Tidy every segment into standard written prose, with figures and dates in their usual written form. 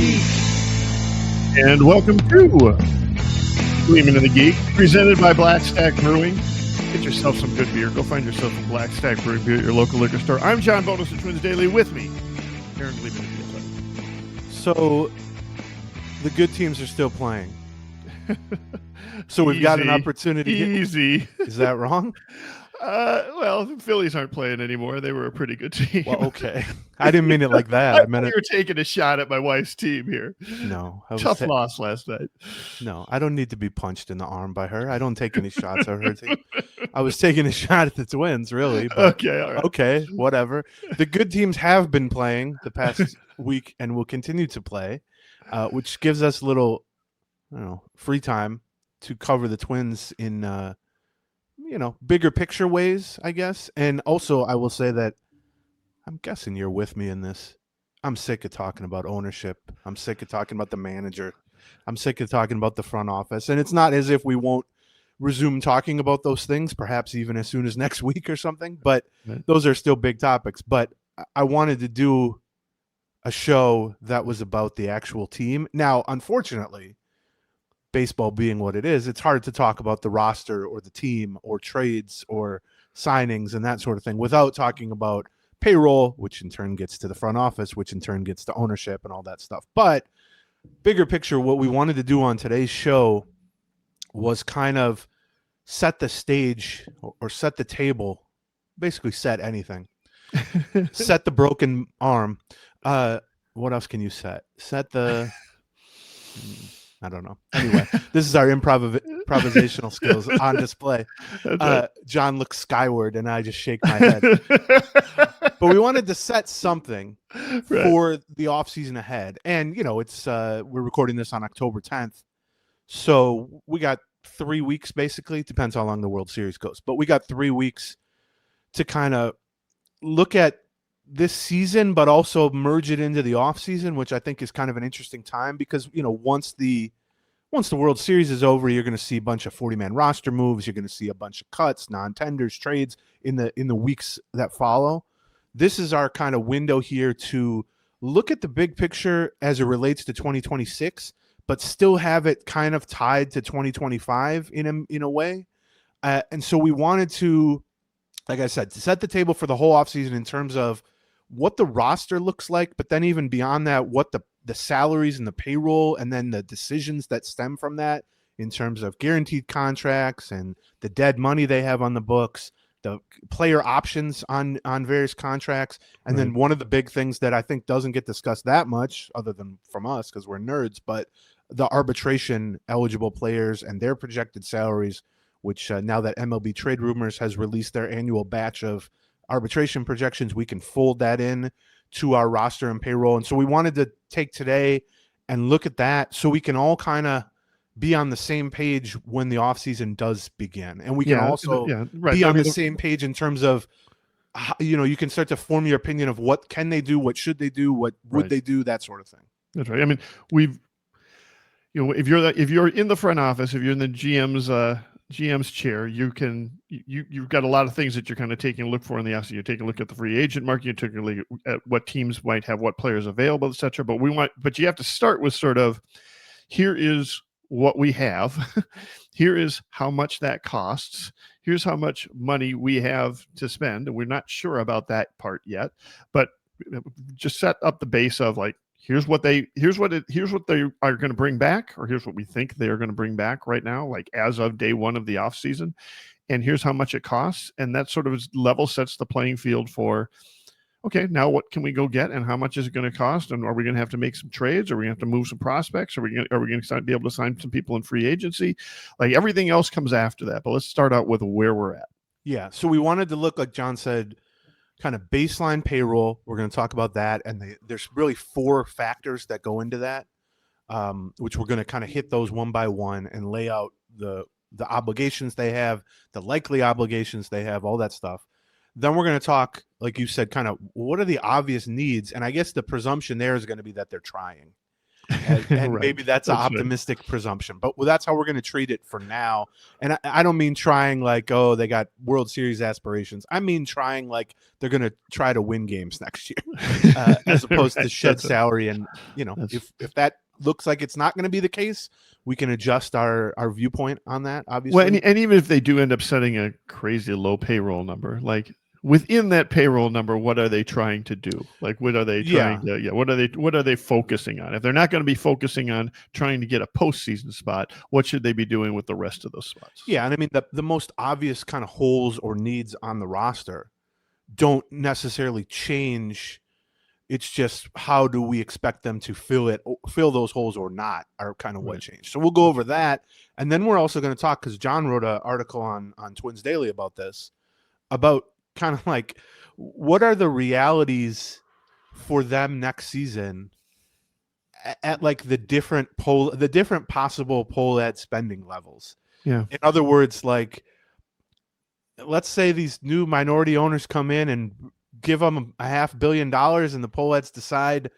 Geek. And welcome to Gleaming in the Geek, presented by Black Stack Brewing. Get yourself some good beer. Go find yourself a Black Stack Brewing beer at your local liquor store. I'm John Bonus of Twins Daily. With me, Aaron Gleaming in the Geek. So, the good teams are still playing. So we've got an opportunity. Easy. Is that wrong? Well, the Phillies aren't playing anymore. They were a pretty good team. Well, okay. I didn't mean it like that. I meant you were taking a shot at my wife's team here. No. Tough loss last night. No, I don't need to be punched in the arm by her. I don't take any shots at her team. I was taking a shot at the Twins, really. But okay, all right. Okay, whatever. The good teams have been playing the past week and will continue to play, which gives us a little, free time to cover the Twins in bigger picture ways, I guess. And also, I will say that I'm guessing you're with me in this. I'm sick of talking about ownership. I'm sick of talking about the manager. I'm sick of talking about the front office. And it's not as if we won't resume talking about those things, perhaps even as soon as next week or something. But those are still big topics. But I wanted to do a show that was about the actual team. Now, unfortunately, baseball being what it is, it's hard to talk about the roster or the team or trades or signings and that sort of thing without talking about payroll, which in turn gets to the front office, which in turn gets to ownership and all that stuff. But bigger picture, what we wanted to do on today's show was kind of set the stage or set the table, basically set anything. Set the broken arm. What else can you set? Set the... I don't know. Anyway, this is our improvisational skills on display. John looks skyward and I just shake my head. But we wanted to set something for the offseason ahead. And, it's we're recording this on October 10th. So we got 3 weeks, basically. Depends how long the World Series goes. But we got 3 weeks to kind of look at this season, but also merge it into the offseason, which I think is kind of an interesting time because, once the World Series is over, you're going to see a bunch of 40-man roster moves. You're going to see a bunch of cuts, non-tenders, trades in the weeks that follow. This is our kind of window here to look at the big picture as it relates to 2026, but still have it kind of tied to 2025 in a way. And so we wanted to, like I said, to set the table for the whole offseason in terms of what the roster looks like, but then even beyond that, what the salaries and the payroll and then the decisions that stem from that in terms of guaranteed contracts and the dead money they have on the books, the player options on various contracts. And then one of the big things that I think doesn't get discussed that much other than from us because we're nerds, but the arbitration eligible players and their projected salaries, which now that MLB Trade Rumors has released their annual batch of arbitration projections, we can fold that in to our roster and payroll. And so we wanted to take today and look at that so we can all kind of be on the same page when the offseason does begin. And we can also be on the same page in terms of, you can start to form your opinion of what can they do, what should they do, what would they do, that sort of thing. That's right. I mean, if you're in the front office, if you're in the GM's chair, you've got a lot of things that you're kind of taking a look for in the offseason. You're taking a look at the free agent market. You're taking a look at what teams might have, what players available, etc. But you have to start with sort of, here is what we have. Here is how much that costs. Here's how much money we have to spend. And we're not sure about that part yet, but just set up the base of like, here's what they are going to bring back, or here's what we think they are going to bring back right now, like as of day one of the off season, and here's how much it costs, and that sort of level sets the playing field for, okay, now what can we go get, and how much is it going to cost, and are we going to have to make some trades, are we going to have to move some prospects, are we going to be able to sign some people in free agency? Like everything else comes after that, but let's start out with where we're at. Yeah, so we wanted to look, like John said, kind of baseline payroll. We're going to talk about that. And there's really 4 factors that go into that, which we're going to kind of hit those one by one and lay out the obligations they have, the likely obligations they have, all that stuff. Then we're going to talk, like you said, kind of what are the obvious needs. And I guess the presumption there is going to be that they're trying. And Right. maybe that's an That's right. optimistic presumption, but that's how we're going to treat it for now. And I don't mean trying like, oh, they got World Series aspirations. I mean trying like they're going to try to win games next year, as opposed to Right. shed That's it. salary. And That's if that looks like it's not going to be the case, we can adjust our viewpoint on that. Obviously, well, and even if they do end up setting a crazy low payroll number, like within that payroll number, what are they trying to do? Like, what are they trying to? Yeah, what are they focusing on? If they're not going to be focusing on trying to get a postseason spot, what should they be doing with the rest of those spots? Yeah, and I mean the most obvious kind of holes or needs on the roster don't necessarily change. It's just how do we expect them to fill those holes or not are kind of what changed. So we'll go over that, and then we're also going to talk, because John wrote an article on Twins Daily about this, about kind of like what are the realities for them next season at like the different possible Pohlad spending levels. Yeah. In other words, like let's say these new minority owners come in and give them $500 million, and the Pohlads decide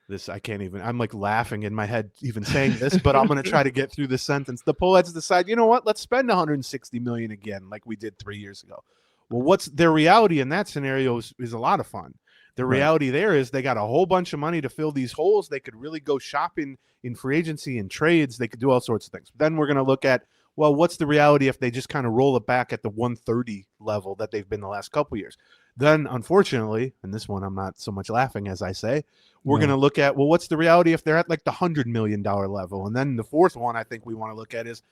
this. I can't even. I'm like laughing in my head even saying this, but I'm going to try to get through this sentence. The Pohlads decide, you know what? Let's spend 160 million again, like we did 3 years ago. Well, what's their reality in that scenario is a lot of fun. The reality there is they got a whole bunch of money to fill these holes. They could really go shopping in free agency and trades. They could do all sorts of things. Then we're going to look at, well, what's the reality if they just kind of roll it back at the 130 level that they've been the last couple of years? Then, unfortunately, and this one I'm not so much laughing as I say, we're going to look at, well, what's the reality if they're at like the $100 million level? And then the fourth one I think we want to look at is,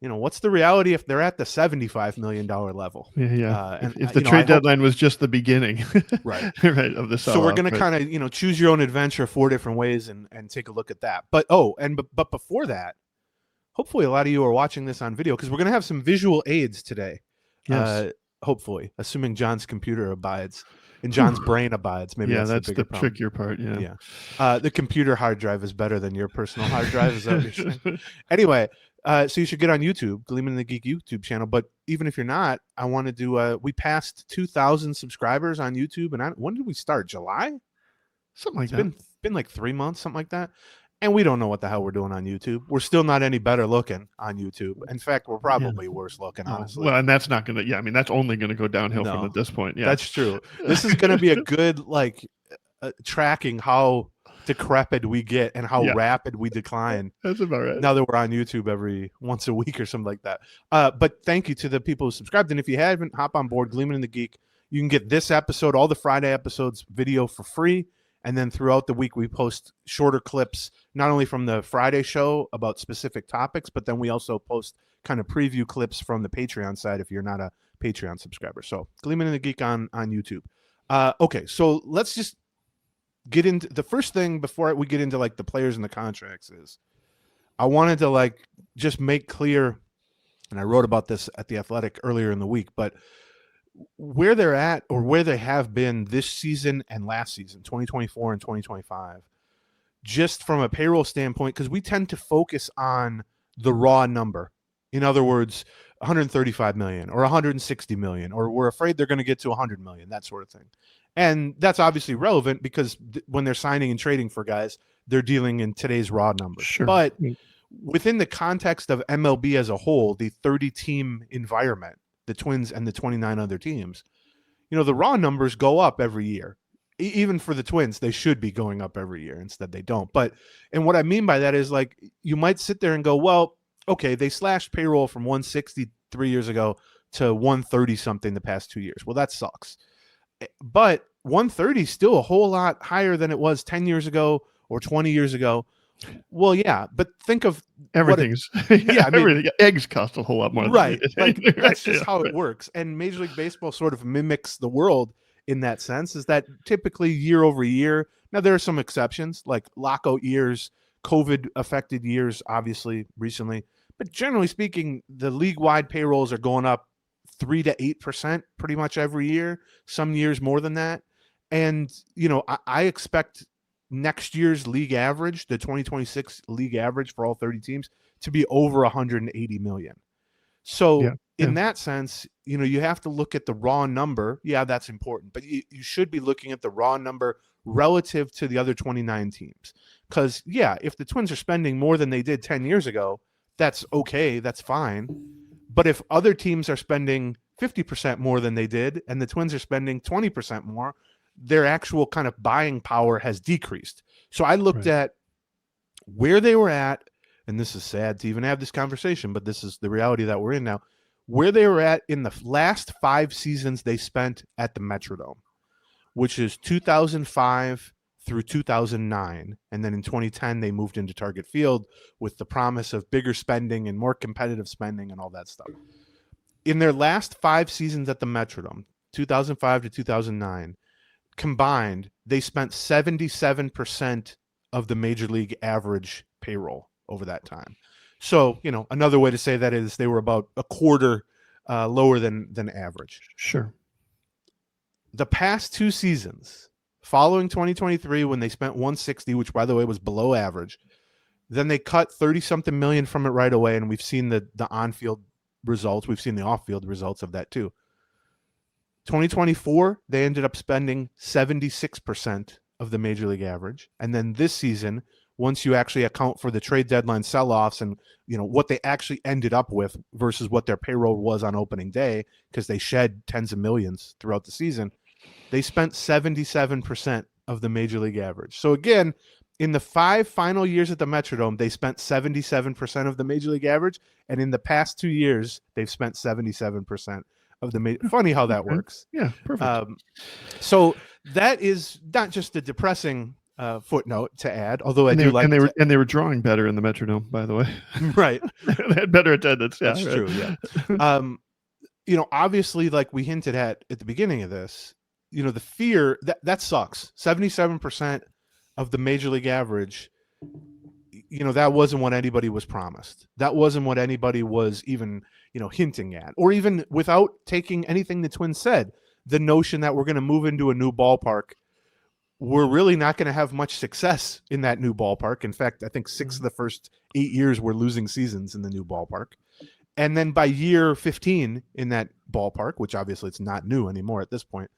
what's the reality if they're at the $75 million level? Yeah. And if the trade deadline was just the beginning, right, of the so we're going to kind of choose your own adventure 4 different ways and take a look at that. But but before that, hopefully a lot of you are watching this on video, because we're going to have some visual aids today. Yes. Hopefully, assuming John's computer abides and John's brain abides. Maybe that's the trickier part. Yeah. The computer hard drive is better than your personal hard drive. Is that what you're saying? Anyway, so you should get on YouTube, Gleeman the Geek YouTube channel. But even if you're not, I want to do. We passed 2,000 subscribers on YouTube, and when did we start? July, something like that. It's been like 3 months, something like that. And we don't know what the hell we're doing on YouTube. We're still not any better looking on YouTube. In fact, we're probably worse looking, honestly. Well, and that's not going to, that's only going to go downhill from at this point. Yeah, that's true. This is going to be a good, like, tracking how decrepit we get and how rapid we decline. That's about right. Now that we're on YouTube every once a week or something like that. But thank you to the people who subscribed. And if you haven't, hop on board, Gleeman and the Geek. You can get this episode, all the Friday episodes, video for free. And then throughout the week, we post shorter clips, not only from the Friday show about specific topics, but then we also post kind of preview clips from the Patreon side if you're not a Patreon subscriber. So Gleeman and the Geek on YouTube. Okay, so let's just get into the first thing before we get into like the players and the contracts is I wanted to like just make clear, and I wrote about this at The Athletic earlier in the week, but where they're at or where they have been this season and last season, 2024 and 2025, just from a payroll standpoint, because we tend to focus on the raw number. In other words, 135 million or 160 million, or we're afraid they're going to get to 100 million, that sort of thing. And that's obviously relevant because when they're signing and trading for guys, they're dealing in today's raw numbers. Sure. But within the context of MLB as a whole, the 30-team environment, the Twins and the 29 other teams, the raw numbers go up every year. Even for the Twins, they should be going up every year. Instead, they don't. And what I mean by that is, like, you might sit there and go, well, okay, they slashed payroll from 160 3 years ago to 130 something the past 2 years. Well, that sucks. But 130 is still a whole lot higher than it was 10 years ago or 20 years ago. Well, yeah, but think of everything's everything. Eggs cost a whole lot more, right? Like, that's just how it works. And Major League Baseball sort of mimics the world in that sense. Is that typically year over year? Now there are some exceptions, like lockout years, COVID affected years, obviously recently. But generally speaking, the league-wide payrolls are going up 3 to 8% pretty much every year. Some years more than that. And I expect next year's league average, the 2026 league average for all 30 teams, to be over 180 million. So in that sense, you have to look at the raw number. Yeah, that's important, but you should be looking at the raw number relative to the other 29 teams, Because, yeah, if the Twins are spending more than they did 10 years ago, that's okay. That's fine. But if other teams are spending 50% more than they did and the Twins are spending 20% more, their actual kind of buying power has decreased. So I looked at where they were at, and this is sad to even have this conversation, but this is the reality that we're in now, where they were at in the last 5 seasons they spent at the Metrodome, which is 2005 through 2009. And then in 2010, they moved into Target Field with the promise of bigger spending and more competitive spending and all that stuff. In their last 5 seasons at the Metrodome, 2005 to 2009, combined, they spent 77% of the major league average payroll over that time. So, another way to say that is they were about a quarter lower than average. Sure. The past 2 seasons, following 2023, when they spent 160, which by the way was below average, then they cut 30-something million from it right away, and we've seen the on-field results. We've seen the off-field results of that too. 2024, they ended up spending 76% of the major league average. And then this season, once you actually account for the trade deadline sell-offs and what they actually ended up with versus what their payroll was on opening day, because they shed tens of millions throughout the season, they spent 77% of the major league average. So again, in the 5 final years at the Metrodome, they spent 77% of the major league average. And in the past 2 years, they've spent 77% of the funny how that works. Yeah, perfect. So that is not just a depressing footnote to add, although and they were drawing better in the Metrodome, by the way. Right. They had better attendance. Yeah, that's true. Yeah. Obviously, like we hinted at the beginning of this, the fear that sucks. 77% of the major league average. That wasn't what anybody was promised. That wasn't what anybody was even, hinting at, or even without taking anything the Twins said, the notion that we're going to move into a new ballpark. We're really not going to have much success in that new ballpark. In fact, I think 6 of the first 8 years were losing seasons in the new ballpark. And then by year 15 in that ballpark, which obviously it's not new anymore at this point,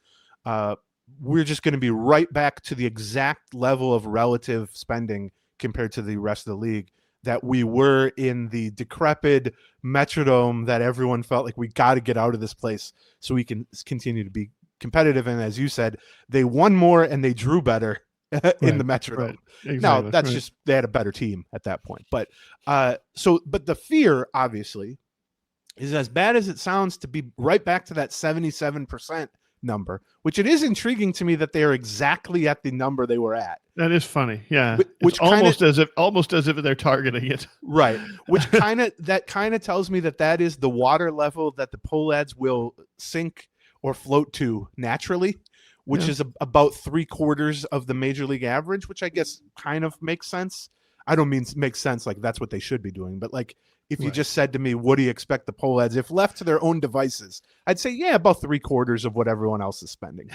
we're just going to be right back to the exact level of relative spending compared to the rest of the league that we were in the decrepit Metrodome that everyone felt like we got to get out of this place so we can continue to be competitive. And as you said, they won more and they drew better in the Metrodome. Right. Exactly, now that's just, they had a better team at that point. But but the fear obviously is, as bad as it sounds, to be right back to that 77% number, which it is intriguing to me that they are exactly at the number they were at. That is funny. Yeah. Which almost as if they're targeting it. Right. Which kind of tells me that is the water level that the Pohlads will sink or float to naturally, which is about 3/4 of the major league average, which I guess kind of makes sense. I don't mean makes sense like that's what they should be doing, but like if you just said to me, what do you expect the Pohlads, if left to their own devices, I'd say, about 3/4 of what everyone else is spending.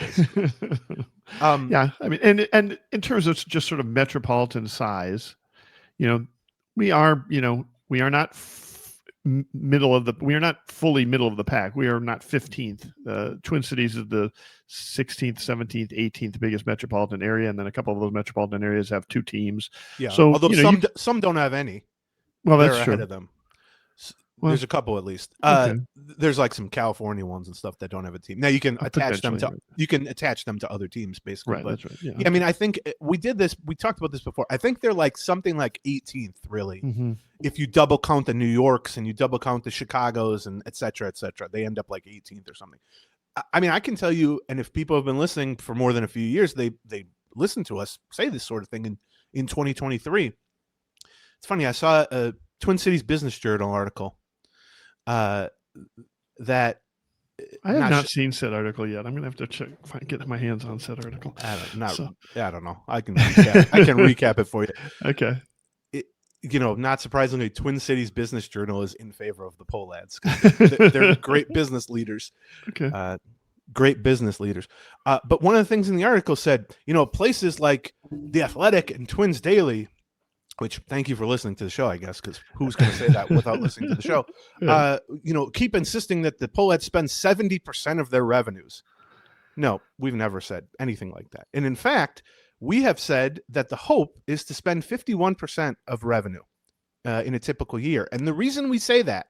Yeah. I mean, and in terms of just sort of metropolitan size, we are not we are not fully middle of the pack. We are not 15th. Twin Cities is the 16th, 17th, 18th biggest metropolitan area, and then a couple of those metropolitan areas have 2 teams. Yeah. So although some don't have any. Well, that's They're true. Ahead of them. There's a couple at least. There's like some California ones and stuff that don't have a team. Now you can attach them to other teams basically. Right, but, that's right. Yeah. I mean, I think we talked about this before. I think they're like something like 18th really. Mm-hmm. If you double count the New Yorks and you double count the Chicagos and et cetera, they end up like 18th or something. I mean, I can tell you, and if people have been listening for more than a few years, they listen to us say this sort of thing in 2023. It's funny. I saw a Twin Cities Business Journal article that I have not seen said article yet. I'm gonna have to get my hands on said article. I don't know. I can recap it for you. Okay. Not surprisingly, Twin Cities Business Journal is in favor of the Pohlads. They're great business leaders. Okay. Great business leaders. But one of the things in the article said, places like The Athletic and Twins Daily, which thank you for listening to the show, I guess, because who's going to say that without listening to the show? Keep insisting that the Pohlads spend 70% of their revenues. No, we've never said anything like that. And in fact, We have said that the hope is to spend 51% of revenue in a typical year. And the reason we say that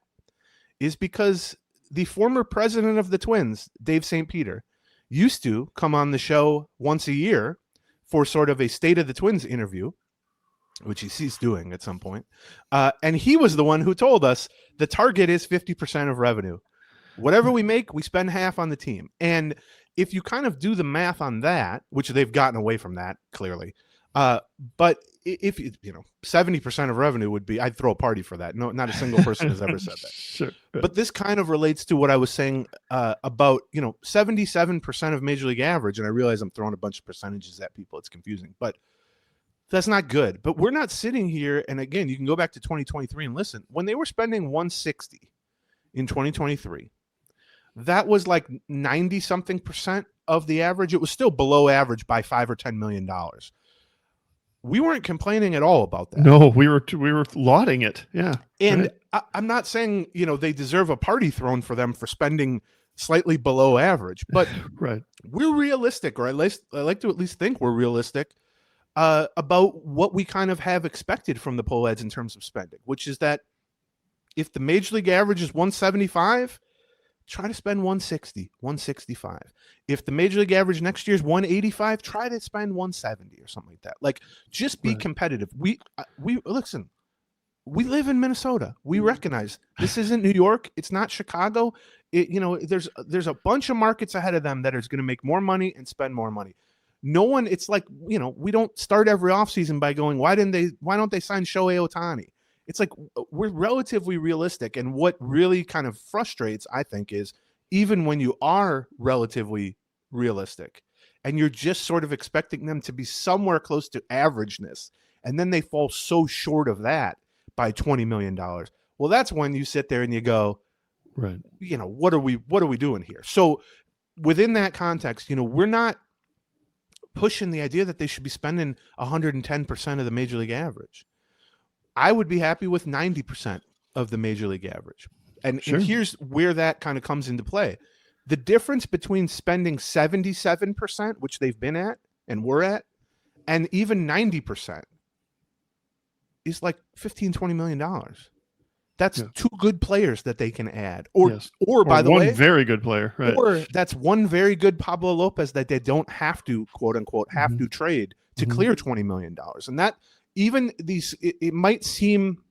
is because the former president of the Twins, Dave St. Peter, used to come on the show once a year for sort of a State of the Twins interview, which he ceased doing at some point. And he was the one who told us the target is 50% of revenue. Whatever we make, we spend half on the team. And if you kind of do the math on that, which they've gotten away from that clearly, but if 70% of revenue would be, I'd throw a party for that. No, not a single person has ever said that. Sure. But this kind of relates to what I was saying about 77% of Major League average. And I realize I'm throwing a bunch of percentages at people. It's confusing, but that's not good. But we're not sitting here. And again, you can go back to 2023 and listen. When they were spending 160 in 2023, that was like 90 something percent of the average. It was still below average by $5 or $10 million. We weren't complaining at all about that. No, we were lauding it. Yeah. And right. I'm not saying, they deserve a party thrown for them for spending slightly below average, but right. We're realistic, or at least I like to at least think we're realistic about what we kind of have expected from the Pohlads in terms of spending, which is that if the Major League average is 175, try to spend 160, 165. If the Major League average next year is 185, try to spend 170 or something like that. Like, just be competitive. We listen, we live in Minnesota. We recognize this isn't New York. It's not Chicago. There's a bunch of markets ahead of them that are going to make more money and spend more money. No one, it's like, we don't start every offseason by going, why don't they sign Shohei Ohtani? It's like, we're relatively realistic. And what really kind of frustrates, I think, is even when you are relatively realistic and you're just sort of expecting them to be somewhere close to averageness, and then they fall so short of that by $20 million. Well, that's when you sit there and you go, right, what are we doing here? So within that context, we're not pushing the idea that they should be spending 110% of the Major League average. I would be happy with 90% of the Major League average. And here's where that kind of comes into play. The difference between spending 77%, which they've been at and we're at, and even 90% is like $15-20 million. That's two good players that they can add. Or by the way, one very good player. Right. Or that's one very good Pablo Lopez that they don't have to, quote unquote, have to trade to clear $20 million. And that, even these, it might seem,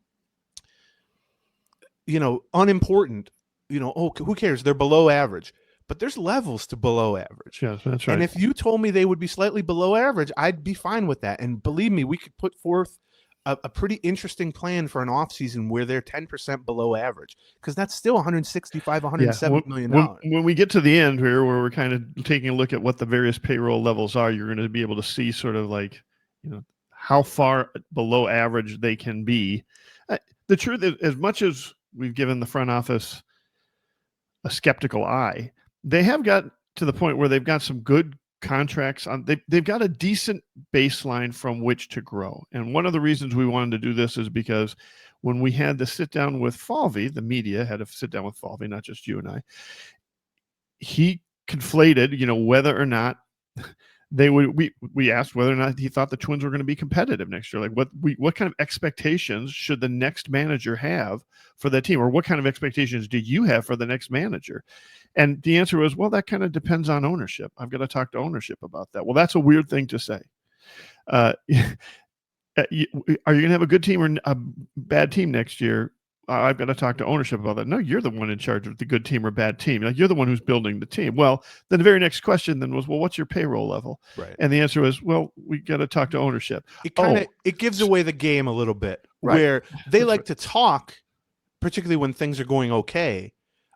unimportant, who cares? They're below average, but there's levels to below average. Yes, that's right. And if you told me they would be slightly below average, I'd be fine with that. And believe me, we could put forth a pretty interesting plan for an offseason where they're 10% below average, because that's still $165, $170 million. When we get to the end here, where we're kind of taking a look at what the various payroll levels are, you're going to be able to see sort of like, how far below average they can be. The truth is, as much as we've given the front office a skeptical eye, they have got to the point where they've got some good contracts on. They've got a decent baseline from which to grow. And one of the reasons we wanted to do this is because when we had the sit down with Falvey, the media had to sit down with Falvey, not just you and I, he conflated, whether or not they would, we asked whether or not he thought the Twins were going to be competitive next year. Like what kind of expectations should the next manager have for that team? Or what kind of expectations do you have for the next manager? And the answer was, well, that kind of depends on ownership. I've got to talk to ownership about that. Well, that's a weird thing to say. Are you going to have a good team or a bad team next year? I've got to talk to ownership about that. No, you're the one in charge of the good team or bad team. Like, you're the one who's building the team. Well, then the very next question then was, well, what's your payroll level? Right. And the answer was, well, we got to talk to ownership. It gives away the game a little bit, where they like to talk, particularly when things are going okay,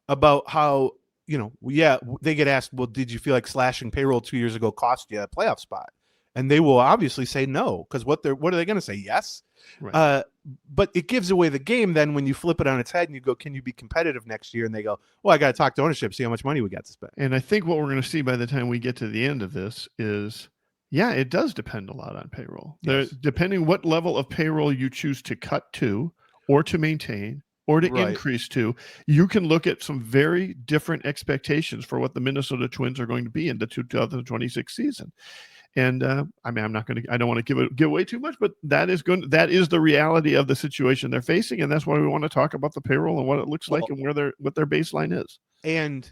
about how, they get asked, well, did you feel like slashing payroll 2 years ago cost you a playoff spot? And they will obviously say no, because what are they going to say? Yes. Right. But it gives away the game then when you flip it on its head and you go, can you be competitive next year? And they go, well, I got to talk to ownership, see how much money we got to spend. And I think what we're going to see by the time we get to the end of this is, it does depend a lot on payroll. Yes. Depending what level of payroll you choose to cut to or to maintain or to increase to, you can look at some very different expectations for what the Minnesota Twins are going to be in the 2026 season. And I mean, I don't want to give away too much, but that is the reality of the situation they're facing, and that's why we want to talk about the payroll and what it looks like and what their baseline is. And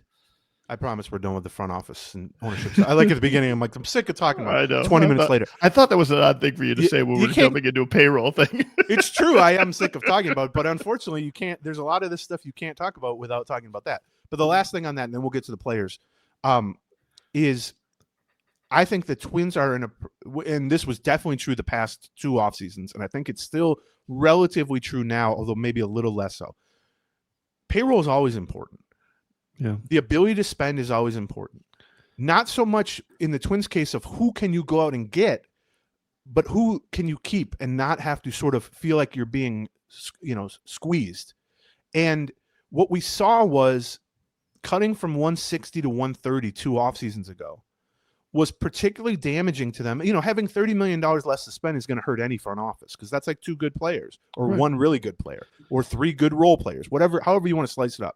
I promise we're done with the front office and ownership. So I like at the beginning, I'm sick of talking about it. 20 minutes later. I thought that was an odd thing for you to say when we're jumping into a payroll thing. It's true. I am sick of talking about it, but unfortunately you can't. There's a lot of this stuff you can't talk about without talking about that. But the last thing on that, and then we'll get to the players, is I think the Twins are and this was definitely true the past 2 off seasons, and I think it's still relatively true now, although maybe a little less so. Payroll is always important. Yeah. The ability to spend is always important. Not so much in the Twins case of who can you go out and get, but who can you keep and not have to sort of feel like you're being, squeezed. And what we saw was cutting from 160 to 130 2 off seasons ago was particularly damaging to them. Having $30 million less to spend is going to hurt any front office because that's like 2 good players or right. 1 really good player or 3 good role players, however you want to slice it up.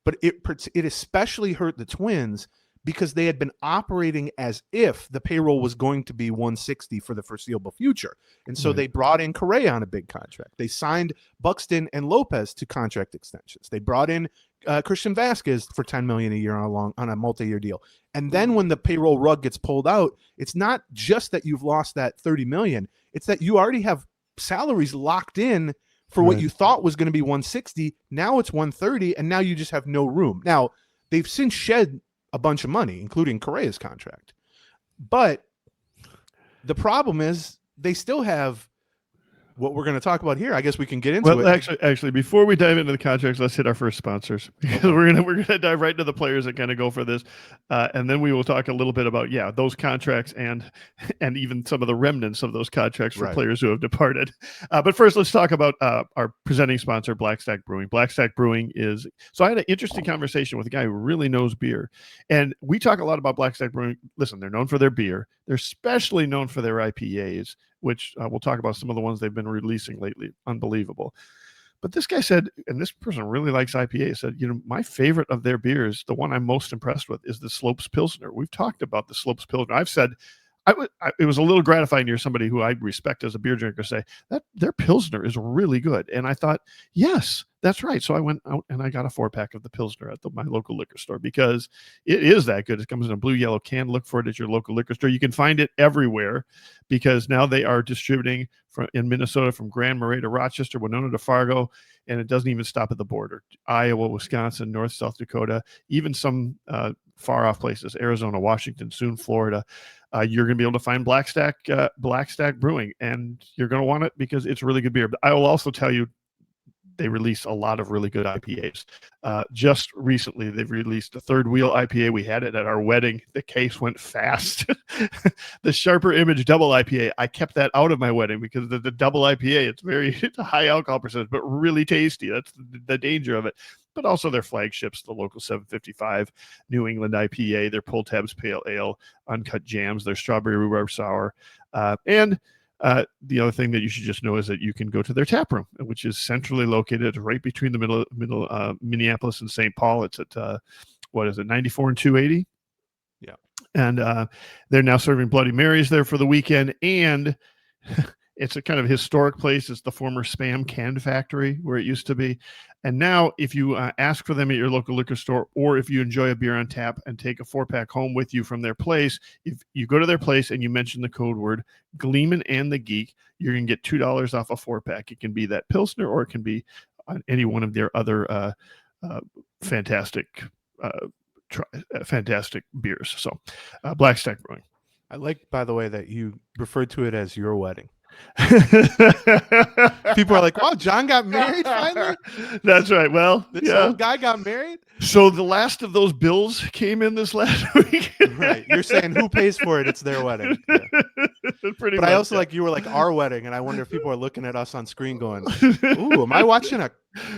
But it especially hurt the Twins because they had been operating as if the payroll was going to be 160 for the foreseeable future. And so they brought in Correa on a big contract. They signed Buxton and Lopez to contract extensions. They brought in Christian Vasquez for $10 million a year on a multi-year deal. And then when the payroll rug gets pulled out, it's not just that you've lost that $30 million. It's that you already have salaries locked in for what you thought was going to be 160. Now it's 130, and now you just have no room. Now, they've since shed a bunch of money, including Correa's contract. But the problem is they still have what we're going to talk about here. I guess we can get into it. Actually, before we dive into the contracts, let's hit our first sponsors because we're gonna dive right into the players that kind of go for this, and then we will talk a little bit about those contracts and even some of the remnants of those contracts for players who have departed. But first, let's talk about our presenting sponsor, Blackstack Brewing. Blackstack Brewing is I had an interesting conversation with a guy who really knows beer, and we talk a lot about Blackstack Brewing. Listen, they're known for their beer. They're especially known for their IPAs, which we'll talk about some of the ones they've been releasing lately. Unbelievable. But this guy said, and this person really likes IPA, said, my favorite of their beers, the one I'm most impressed with, is the Slopes Pilsner. We've talked about the Slopes Pilsner. I've said, it was a little gratifying to hear somebody who I respect as a beer drinker say that their Pilsner is really good. And I thought, yes, that's right. So I went out and I got a 4-pack of the Pilsner at my local liquor store because it is that good. It comes in a blue, yellow can. Look for it at your local liquor store. You can find it everywhere because now they are distributing in Minnesota from Grand Marais to Rochester, Winona to Fargo, and it doesn't even stop at the border. Iowa, Wisconsin, North, South Dakota, even some far off places, Arizona, Washington, soon Florida. You're going to be able to find Blackstack Brewing, and you're going to want it because it's really good beer. But I will also tell you, they release a lot of really good IPAs. Just recently, they've released a Third Wheel IPA. We had it at our wedding. The case went fast. The Sharper Image Double IPA, I kept that out of my wedding because the double IPA, it's a high alcohol percentage, but really tasty. That's the danger of it. But also their flagships, the local 755 New England IPA, their Pull Tabs Pale Ale, Uncut Jams, their Strawberry Rhubarb Sour, and the other thing that you should just know is that you can go to their tap room, which is centrally located right between the middle Minneapolis and St. Paul. It's at 94 and 280. Yeah, and they're now serving Bloody Marys there for the weekend, and it's a kind of historic place. It's the former Spam Can Factory where it used to be. And now if you ask for them at your local liquor store, or if you enjoy a beer on tap and take a 4-pack home with you from their place, if you go to their place and you mention the code word Gleeman and the Geek, you're going to get $2 off a 4-pack. It can be that Pilsner, or it can be any one of their other fantastic beers. So Blackstack Brewing. I like, by the way, that you referred to it as your wedding. People are like, "Wow, John got married finally." That's right. Well, this old guy got married. So the last of those bills came in this last week. Right. You're saying who pays for it? It's their wedding. Yeah. Pretty but much, I also like you were like our wedding, and I wonder if people are looking at us on screen going, "Ooh, am I watching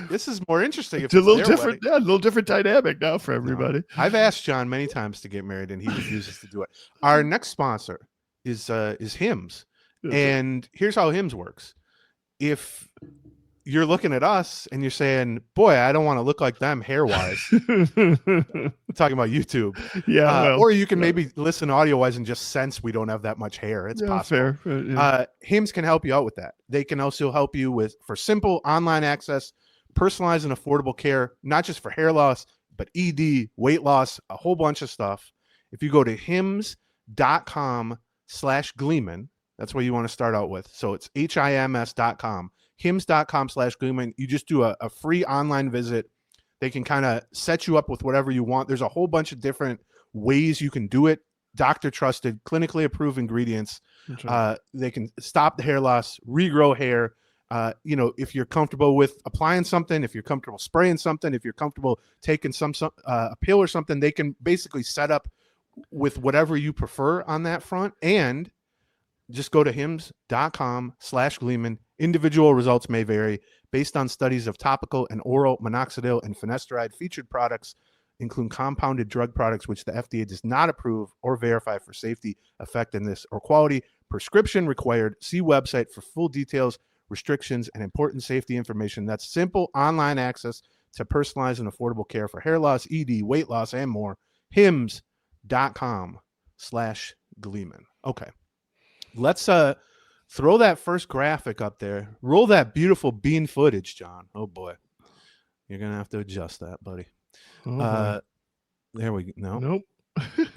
this is more interesting." If it's a little different, a little different dynamic now for everybody. No. I've asked John many times to get married, and he refuses to do it. Our next sponsor is Hims. And here's how Hims works. If you're looking at us and you're saying, boy, I don't want to look like them hair-wise. Talking about YouTube. Yeah, well, or you can maybe listen audio-wise and just sense we don't have that much hair. It's possible. Fair. Yeah. HIMS can help you out with that. They can also help you for simple online access, personalized and affordable care, not just for hair loss, but ED, weight loss, a whole bunch of stuff. If you go to hims.com/Gleeman, that's where you want to start out with. So it's HIMS.com. hims.com/Gleeman. You just do a free online visit. They can kind of set you up with whatever you want. There's a whole bunch of different ways you can do it. Doctor trusted, clinically approved ingredients. Right. They can stop the hair loss, regrow hair. If you're comfortable with applying something, if you're comfortable spraying something, if you're comfortable taking a pill or something, they can basically set up with whatever you prefer on that front. And just go to hims.com/Gleeman. Individual results may vary based on studies of topical and oral minoxidil and finasteride. Featured products include compounded drug products, which the FDA does not approve or verify for safety, effectiveness, or quality. Prescription required. See website for full details, restrictions, and important safety information. That's simple online access to personalized and affordable care for hair loss, ED, weight loss, and more. hims.com/Gleeman. Okay. Let's throw that first graphic up there. Roll that beautiful bean footage, John. Oh boy. You're going to have to adjust that, buddy. Oh, there we go. No. nope.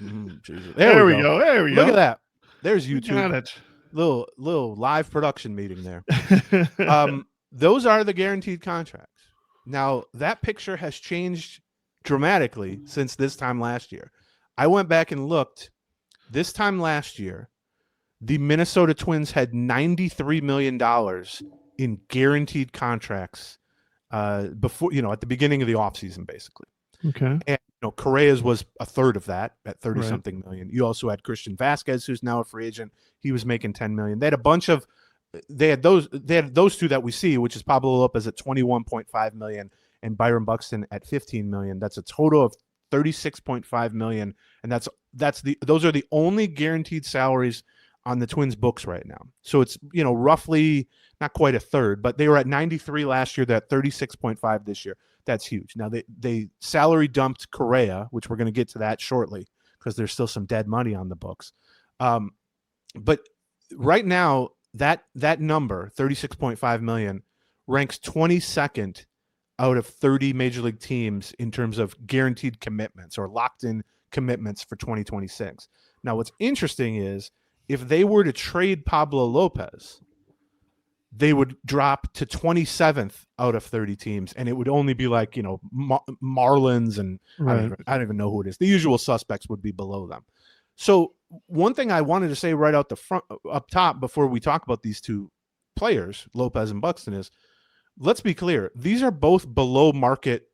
There we go. There we go. Look at that. There's YouTube. Got it. Little live production meeting there. Those are the guaranteed contracts. Now, that picture has changed dramatically since this time last year. I went back and looked. This time last year, the Minnesota Twins had $93 million in guaranteed contracts before, at the beginning of the offseason, basically. Okay. And Correa's was a third of that at 30-something million. You also had Christian Vasquez, who's now a free agent. He was making $10 million. They had those two that we see, which is Pablo Lopez at $21.5 million and Byron Buxton at $15 million. That's a total of $36.5 million. And those are the only guaranteed salaries on the Twins books right now. So it's, roughly not quite a third, but they were at 93 last year. They're at 36.5 this year. That's huge. Now they salary dumped Correa, which we're going to get to that shortly because there's still some dead money on the books. But right now that number, 36.5 million, ranks 22nd out of 30 major league teams in terms of guaranteed commitments or locked in commitments for 2026. Now, what's interesting is if they were to trade Pablo Lopez, they would drop to 27th out of 30 teams, and it would only be like, Marlins and Right. I don't even know who it is. The usual suspects would be below them. So one thing I wanted to say right out the front, up top, before we talk about these two players, Lopez and Buxton, is let's be clear. These are both below market,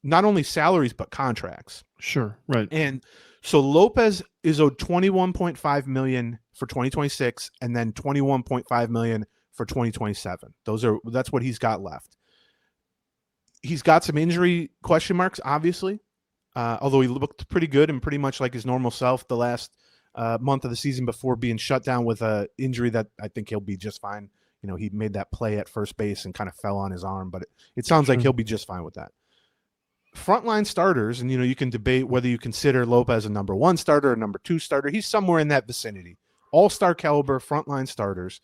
not only salaries, but contracts. Sure. Right. And so Lopez is owed $21.5 million for 2026 and then $21.5 million for 2027. That's what he's got left. He's got some injury question marks, obviously, although he looked pretty good and pretty much like his normal self the last month of the season before being shut down with an injury that I think he'll be just fine. He made that play at first base and kind of fell on his arm, but it sounds like he'll be just fine with that. Frontline starters, and you can debate whether you consider Lopez a number one starter or number two starter. He's somewhere in that vicinity. All-star caliber frontline starters,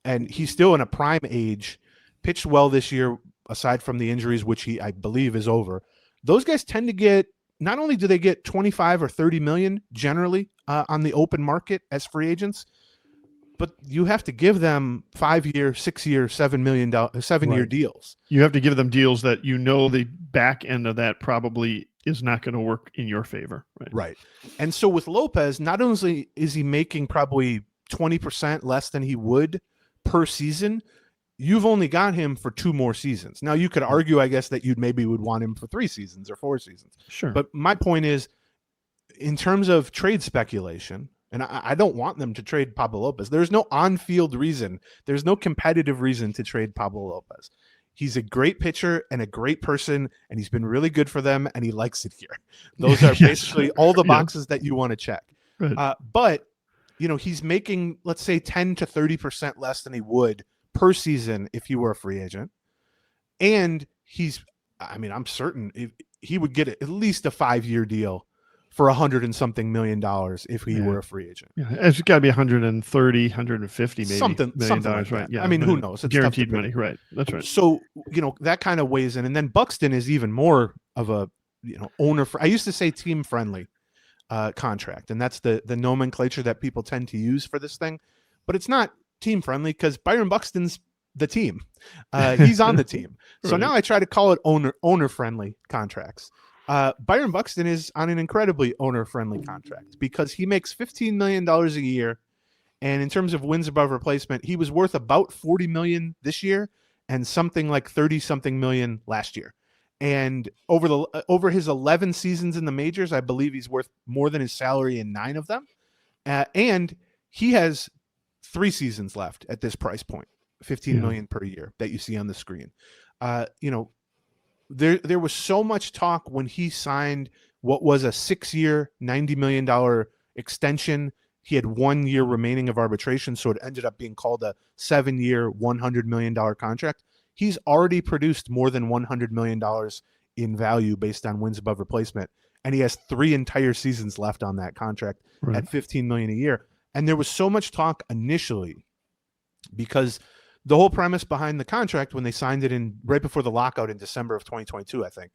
and he's still in a prime age. Pitched well this year, aside from the injuries, which I believe is over. Those guys tend to get, not only do they get 25 or 30 million generally on the open market as free agents, but you have to give them 5-year, 6-year, $7 million, 7-year deals. You have to give them deals that the back end of that probably is not going to work in your favor. Right. And so with Lopez, not only is he making probably 20% less than he would per season, you've only got him for 2 more seasons. Now you could argue, I guess, that maybe would want him for 3 seasons or 4 seasons. Sure. But my point is, in terms of trade speculation, and I don't want them to trade Pablo Lopez. There's no on-field reason. There's no competitive reason to trade Pablo Lopez. He's a great pitcher and a great person, and he's been really good for them, and he likes it here. Those are basically all the boxes that you want to check. Right. But, he's making, let's say, 10 to 30% less than he would per season if he were a free agent. And I'm certain he would get at least a 5-year deal for $100 and something million if he were a free agent. Yeah, it's got to be 130, 150 maybe something million like dollars, right? that. Yeah, I mean, who knows? It's guaranteed money, right? That's right. So that kind of weighs in, and then Buxton is even more of a owner. I used to say team friendly contract, and that's the nomenclature that people tend to use for this thing, but it's not team friendly because Byron Buxton's the team. He's on the team. So right. Now I try to call it owner friendly contracts. Byron Buxton is on an incredibly owner friendly contract because he makes $15 million a year. And in terms of wins above replacement, he was worth about $40 million this year and something like 30 something million last year. And over his 11 seasons in the majors, I believe he's worth more than his salary in 9 of them. And he has 3 seasons left at this price point, $15 million per year that you see on the screen. There was so much talk when he signed what was a 6-year, $90 million extension. He had 1 year remaining of arbitration, so it ended up being called a 7-year, $100 million contract. He's already produced more than $100 million in value based on wins above replacement, and he has 3 entire seasons left on that contract at $15 million a year. And there was so much talk initially because the whole premise behind the contract when they signed it in right before the lockout in December of 2022, I think,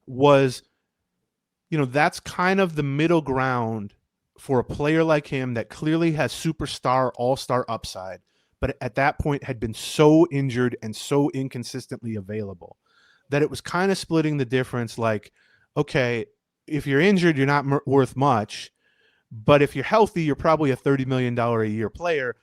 was, that's kind of the middle ground for a player like him that clearly has superstar, all-star upside, but at that point had been so injured and so inconsistently available that it was kind of splitting the difference. Like, okay, if you're injured, you're not worth much, but if you're healthy, you're probably a $30 million a year player.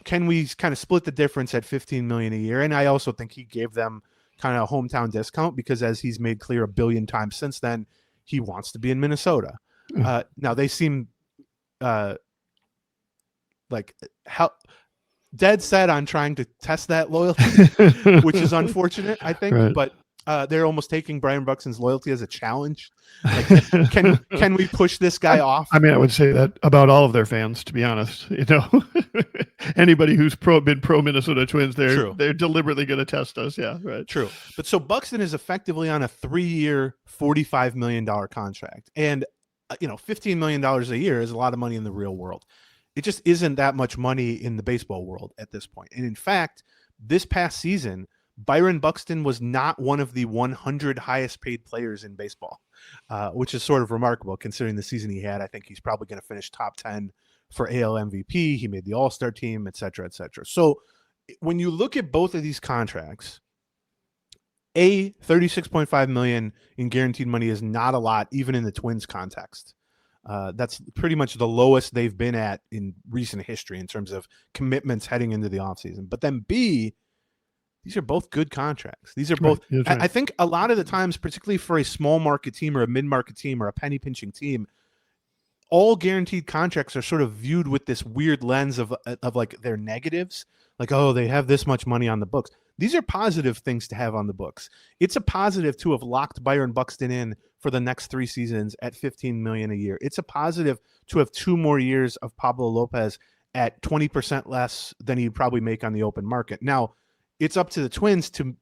Can we kind of split the difference at $15 million a year? And I also think he gave them kind of a hometown discount because, as he's made clear 1 billion times since then, he wants to be in Minnesota. Now they seem like how dead set on trying to test that loyalty, which is unfortunate, I think. Right. But they're almost taking Byron Buxton's loyalty as a challenge. Like, can we push this guy off? I mean, I would say that about all of their fans, to be honest. Anybody who's been pro Minnesota Twins, they're deliberately going to test us. Yeah, right. True. But so Buxton is effectively on a 3-year, $45 million contract, and $15 million a year is a lot of money in the real world. It just isn't that much money in the baseball world at this point. And in fact, this past season, Byron Buxton was not one of the 100 highest paid players in baseball, which is sort of remarkable considering the season he had. I think he's probably going to finish top 10 for AL MVP. He made the All-Star team, et cetera, et cetera. So when you look at both of these contracts, $36.5 million in guaranteed money is not a lot, even in the Twins context. That's pretty much the lowest they've been at in recent history in terms of commitments heading into the offseason. But then B, these are both good contracts. These are both, right. I think a lot of the times, particularly for a small market team or a mid-market team or a penny pinching team, all guaranteed contracts are sort of viewed with this weird lens of like their negatives. Like, oh, they have this much money on the books. These are positive things to have on the books. It's a positive to have locked Byron Buxton in for the next 3 seasons at $15 million a year. It's a positive to have 2 more years of Pablo Lopez at 20% less than he'd probably make on the open market. Now, it's up to the Twins to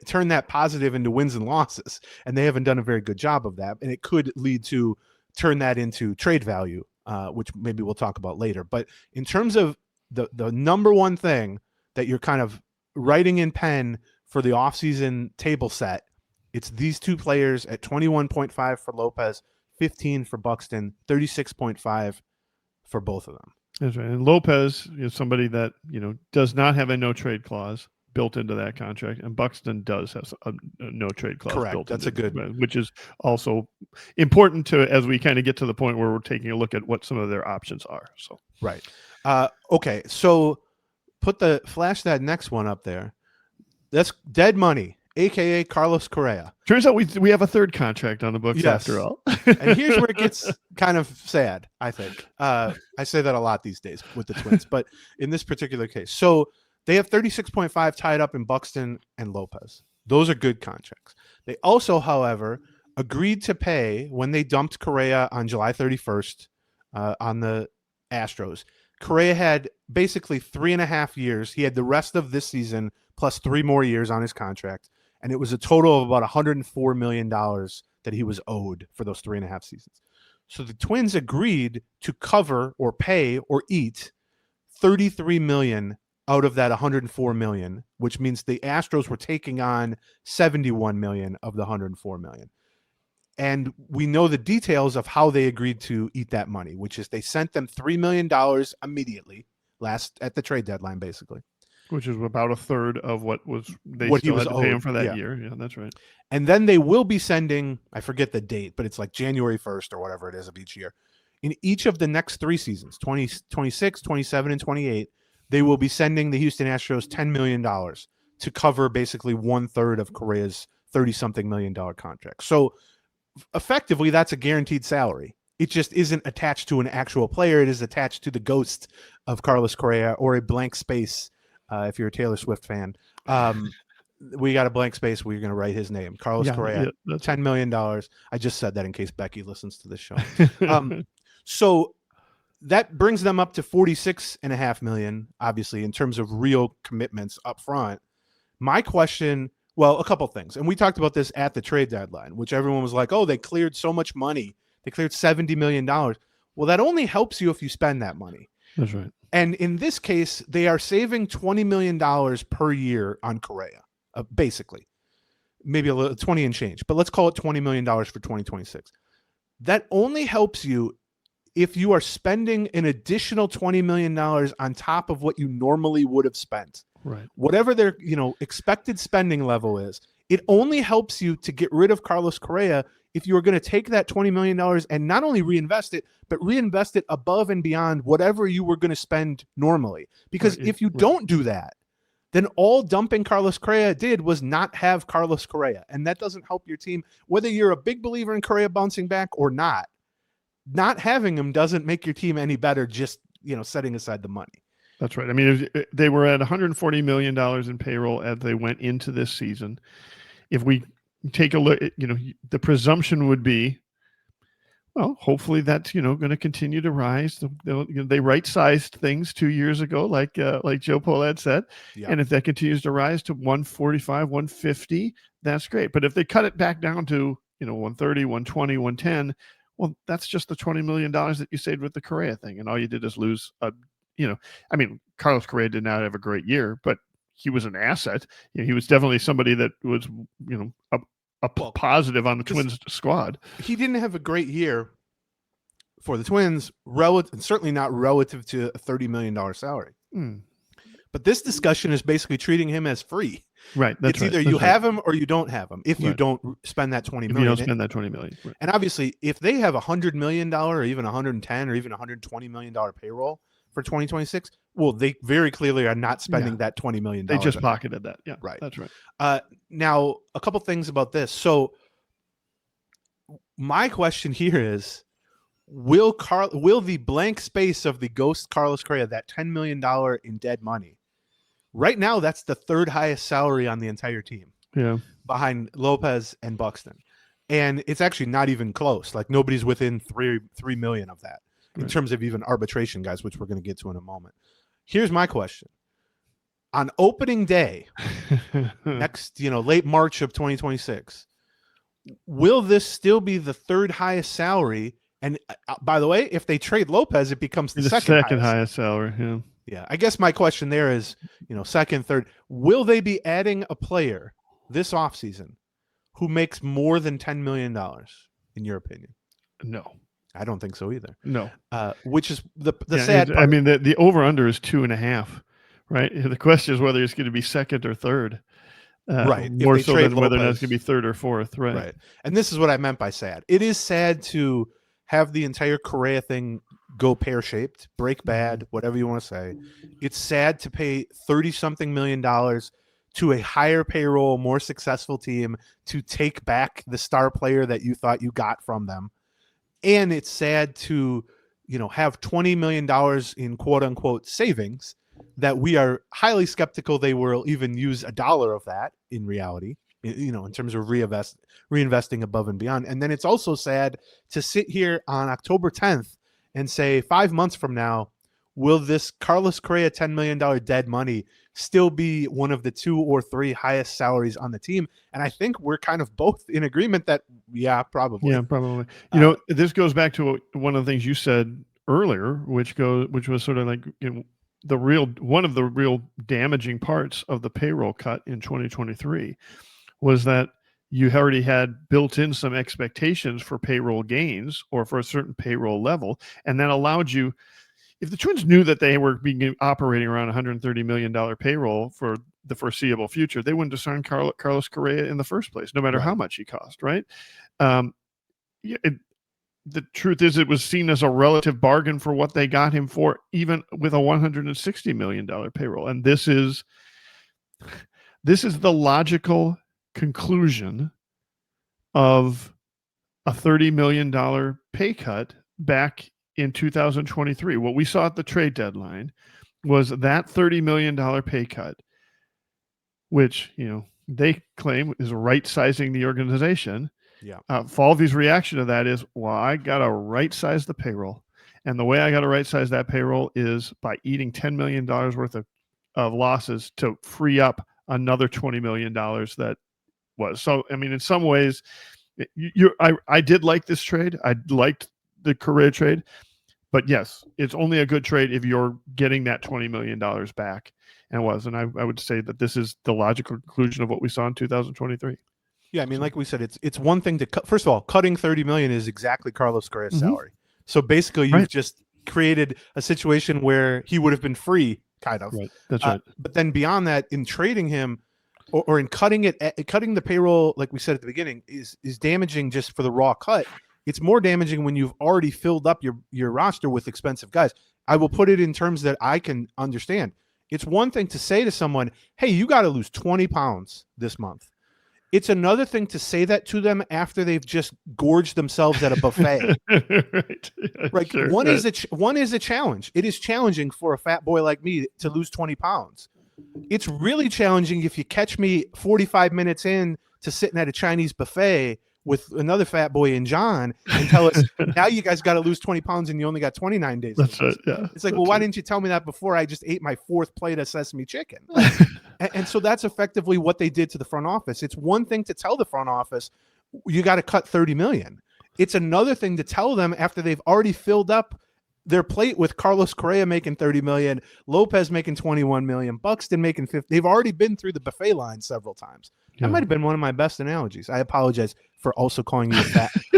turn that positive into wins and losses, and they haven't done a very good job of that. And it could lead to turn that into trade value, which maybe we'll talk about later. But in terms of the number one thing that you're kind of writing in pen for the offseason table set, it's these 2 players at 21.5 for Lopez, 15 for Buxton, 36.5 for both of them. That's right. And Lopez is somebody that, does not have a no trade clause built into that contract, and Buxton does have a no trade clause. Correct. Built That's into a good, which is also important to as we kind of get to the point where we're taking a look at what some of their options are. So right. Okay. So flash that next one up there. That's dead money, aka Carlos Correa. Turns out we have a third contract on the books after all. And here's where it gets kind of sad, I think. I say that a lot these days with the Twins, but in this particular case. So they have 36.5 tied up in Buxton and Lopez. Those are good contracts. They also, however, agreed to pay when they dumped Correa on July 31st on the Astros. Correa had basically 3.5 years. He had the rest of this season plus 3 more years on his contract. and it was a total of about $104 million that he was owed for those 3.5 seasons. So the Twins agreed to cover or pay or eat $33 million out of that $104 million, which means the Astros were taking on $71 million of the $104 million. And we know the details of how they agreed to eat that money, which is they sent them $3 million immediately at the trade deadline, basically. Which is about a third of what he was had to pay him owed, for that yeah. year. Yeah, that's right. And then they will be sending, I forget the date, but it's like January 1st or whatever it is of each year. In each of the next 3 seasons, 26, 27, and 28, they will be sending the Houston Astros $10 million to cover basically 1/3 of Correa's $30-something million contract. So effectively, that's a guaranteed salary. It just isn't attached to an actual player. It is attached to the ghost of Carlos Correa, or a blank space. If you're a Taylor Swift fan, we got a blank space. We're going to write his name, Carlos Correa, $10 million. I just said that in case Becky listens to this show. So that brings them up to $46.5 million, obviously, in terms of real commitments up front. My question, well, a couple things. And we talked about this at the trade deadline, which everyone was like, oh, they cleared so much money. They cleared $70 million. Well, that only helps you if you spend that money. That's right. And in this case, they are saving $20 million per year on Correa, basically. Maybe a little 20 and change, but let's call it $20 million for 2026. That only helps you if you are spending an additional $20 million on top of what you normally would have spent. Right. Whatever their expected spending level is, it only helps you to get rid of Carlos Correa if you are going to take that $20 million and not only reinvest it, but reinvest it above and beyond whatever you were going to spend normally. Because if you don't do that, then all dumping Carlos Correa did was not have Carlos Correa. And that doesn't help your team, whether you're a big believer in Correa bouncing back or not. Not having him doesn't make your team any better, just setting aside the money. That's right. I mean, they were at $140 million in payroll as they went into this season. If we take a look, the presumption would be, well, hopefully that's going to continue to rise. They right-sized things 2 years ago, like Joe Pohlad said, and if that continues to rise to 145, 150, that's great. But if they cut it back down to 130, 120, 110, well, that's just the $20 million that you saved with the Correa thing, and all you did is lose. I mean, Carlos Correa did not have a great year, but he was an asset. He was definitely somebody that was a positive on the Twins squad. He didn't have a great year for the Twins, certainly not relative to a $30 million salary. But this discussion is basically treating him as free. Right. It's either you have him or you don't have him. If you don't spend that $20 million. If you don't spend that $20 million. Right. And obviously, if they have $100 million or even $110 or even $120 million payroll for 2026, well, they very clearly are not spending that $20 million. They just pocketed that. Yeah. Right. That's right. Now, a couple things about this. So my question here is, will the blank space of the ghost Carlos Correa, that $10 million in dead money, right now, that's the third highest salary on the entire team. Yeah. Behind Lopez and Buxton. And it's actually not even close. Like nobody's within 3 million of that in terms of even arbitration guys, which we're going to get to in a moment. Here's my question. On opening day, next, late March of 2026, will this still be the third highest salary? And by the way, if they trade Lopez, it becomes the second highest salary. Yeah. Yeah, I guess my question there is, second, third, will they be adding a player this offseason who makes more than $10 million, in your opinion? No. I don't think so either. No. Which is the sad part. I mean, the over-under is 2.5, right? The question is whether it's going to be second or third. Right. More so than whether or not it's going to be third or fourth, right? Right. And this is what I meant by sad. It is sad to have the entire Correa thing go pear-shaped, break bad, whatever you want to say. It's sad to pay $30-something million to a higher payroll, more successful team to take back the star player that you thought you got from them. And it's sad to, have $20 million in quote-unquote savings that we are highly skeptical they will even use $1 of that in reality, in terms of reinvesting above and beyond. And then it's also sad to sit here on October 10th and say 5 months from now, will this Carlos Correa $10 million dead money still be one of the 2 or 3 highest salaries on the team? And I think we're kind of both in agreement that, probably. Yeah, probably. This goes back to one of the things you said earlier, which was sort of like, one of the real damaging parts of the payroll cut in 2023 was that you already had built in some expectations for payroll gains or for a certain payroll level, and that allowed you, if the Twins knew that they were operating around $130 million payroll for the foreseeable future, they wouldn't have signed Carlos Correa in the first place, no matter how much he cost, right? The truth is, it was seen as a relative bargain for what they got him for, even with a $160 million payroll. And this is the logical conclusion of a $30 million pay cut back in 2023. What we saw at the trade deadline was that $30 million pay cut, which, they claim is right sizing the organization. Yeah. Falvey's reaction to that is, well, I got to right size the payroll. And the way I got to right size that payroll is by eating $10 million worth of losses to free up another $20 million that was. So, I mean, in some ways, I did like this trade. I liked the Correa trade. But yes, it's only a good trade if you're getting that $20 million back. And it was. And I would say that this is the logical conclusion of what we saw in 2023. Yeah, I mean, like we said, it's one thing to cut. First of all, cutting $30 million is exactly Carlos Correa's salary. So basically, you've just created a situation where he would have been free, kind of. Right. That's right. But then beyond that, in trading him or in cutting the payroll, like we said at the beginning, is damaging just for the raw cut. It's more damaging when you've already filled up your roster with expensive guys. I will put it in terms that I can understand. It's one thing to say to someone, hey, you got to lose 20 pounds this month. It's another thing to say that to them after they've just gorged themselves at a buffet. Right. Right. Sure, one is a challenge. It is challenging for a fat boy like me to lose 20 pounds. It's really challenging if you catch me 45 minutes in to sitting at a Chinese buffet with another fat boy and John and tell us, now you guys got to lose 20 pounds and you only got 29 days. That's right. Yeah. It's like, well, why didn't you tell me that before I just ate my 4th plate of sesame chicken? And so that's effectively what they did to the front office. It's one thing to tell the front office, you got to cut 30 million. It's another thing to tell them after they've already filled up their plate with Carlos Correa making 30 million, Lopez making 21 million, Buxton making 50. They've already been through the buffet line several times. That might have been one of my best analogies. I apologize for also calling you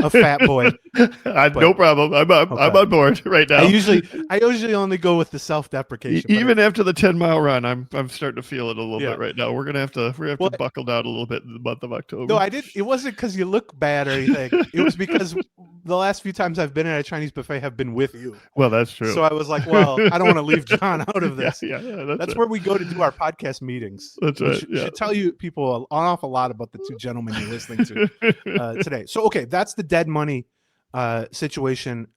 a fat boy. No problem. I'm on board right now. I usually only go with the self-deprecation. Even after the 10-mile run, I'm starting to feel it a little bit right now. We're gonna have to buckle down a little bit in the month of October. No, I didn't. It wasn't because you look bad or anything. It was because the last few times I've been at a Chinese buffet have been with you. Well, that's true. So I was like, well, I don't want to leave John out of this. Yeah, that's where we go to do our podcast meetings. That's right. Should tell you people an awful lot about the 2 gentlemen you're listening to today. So, okay, that's the dead money situation.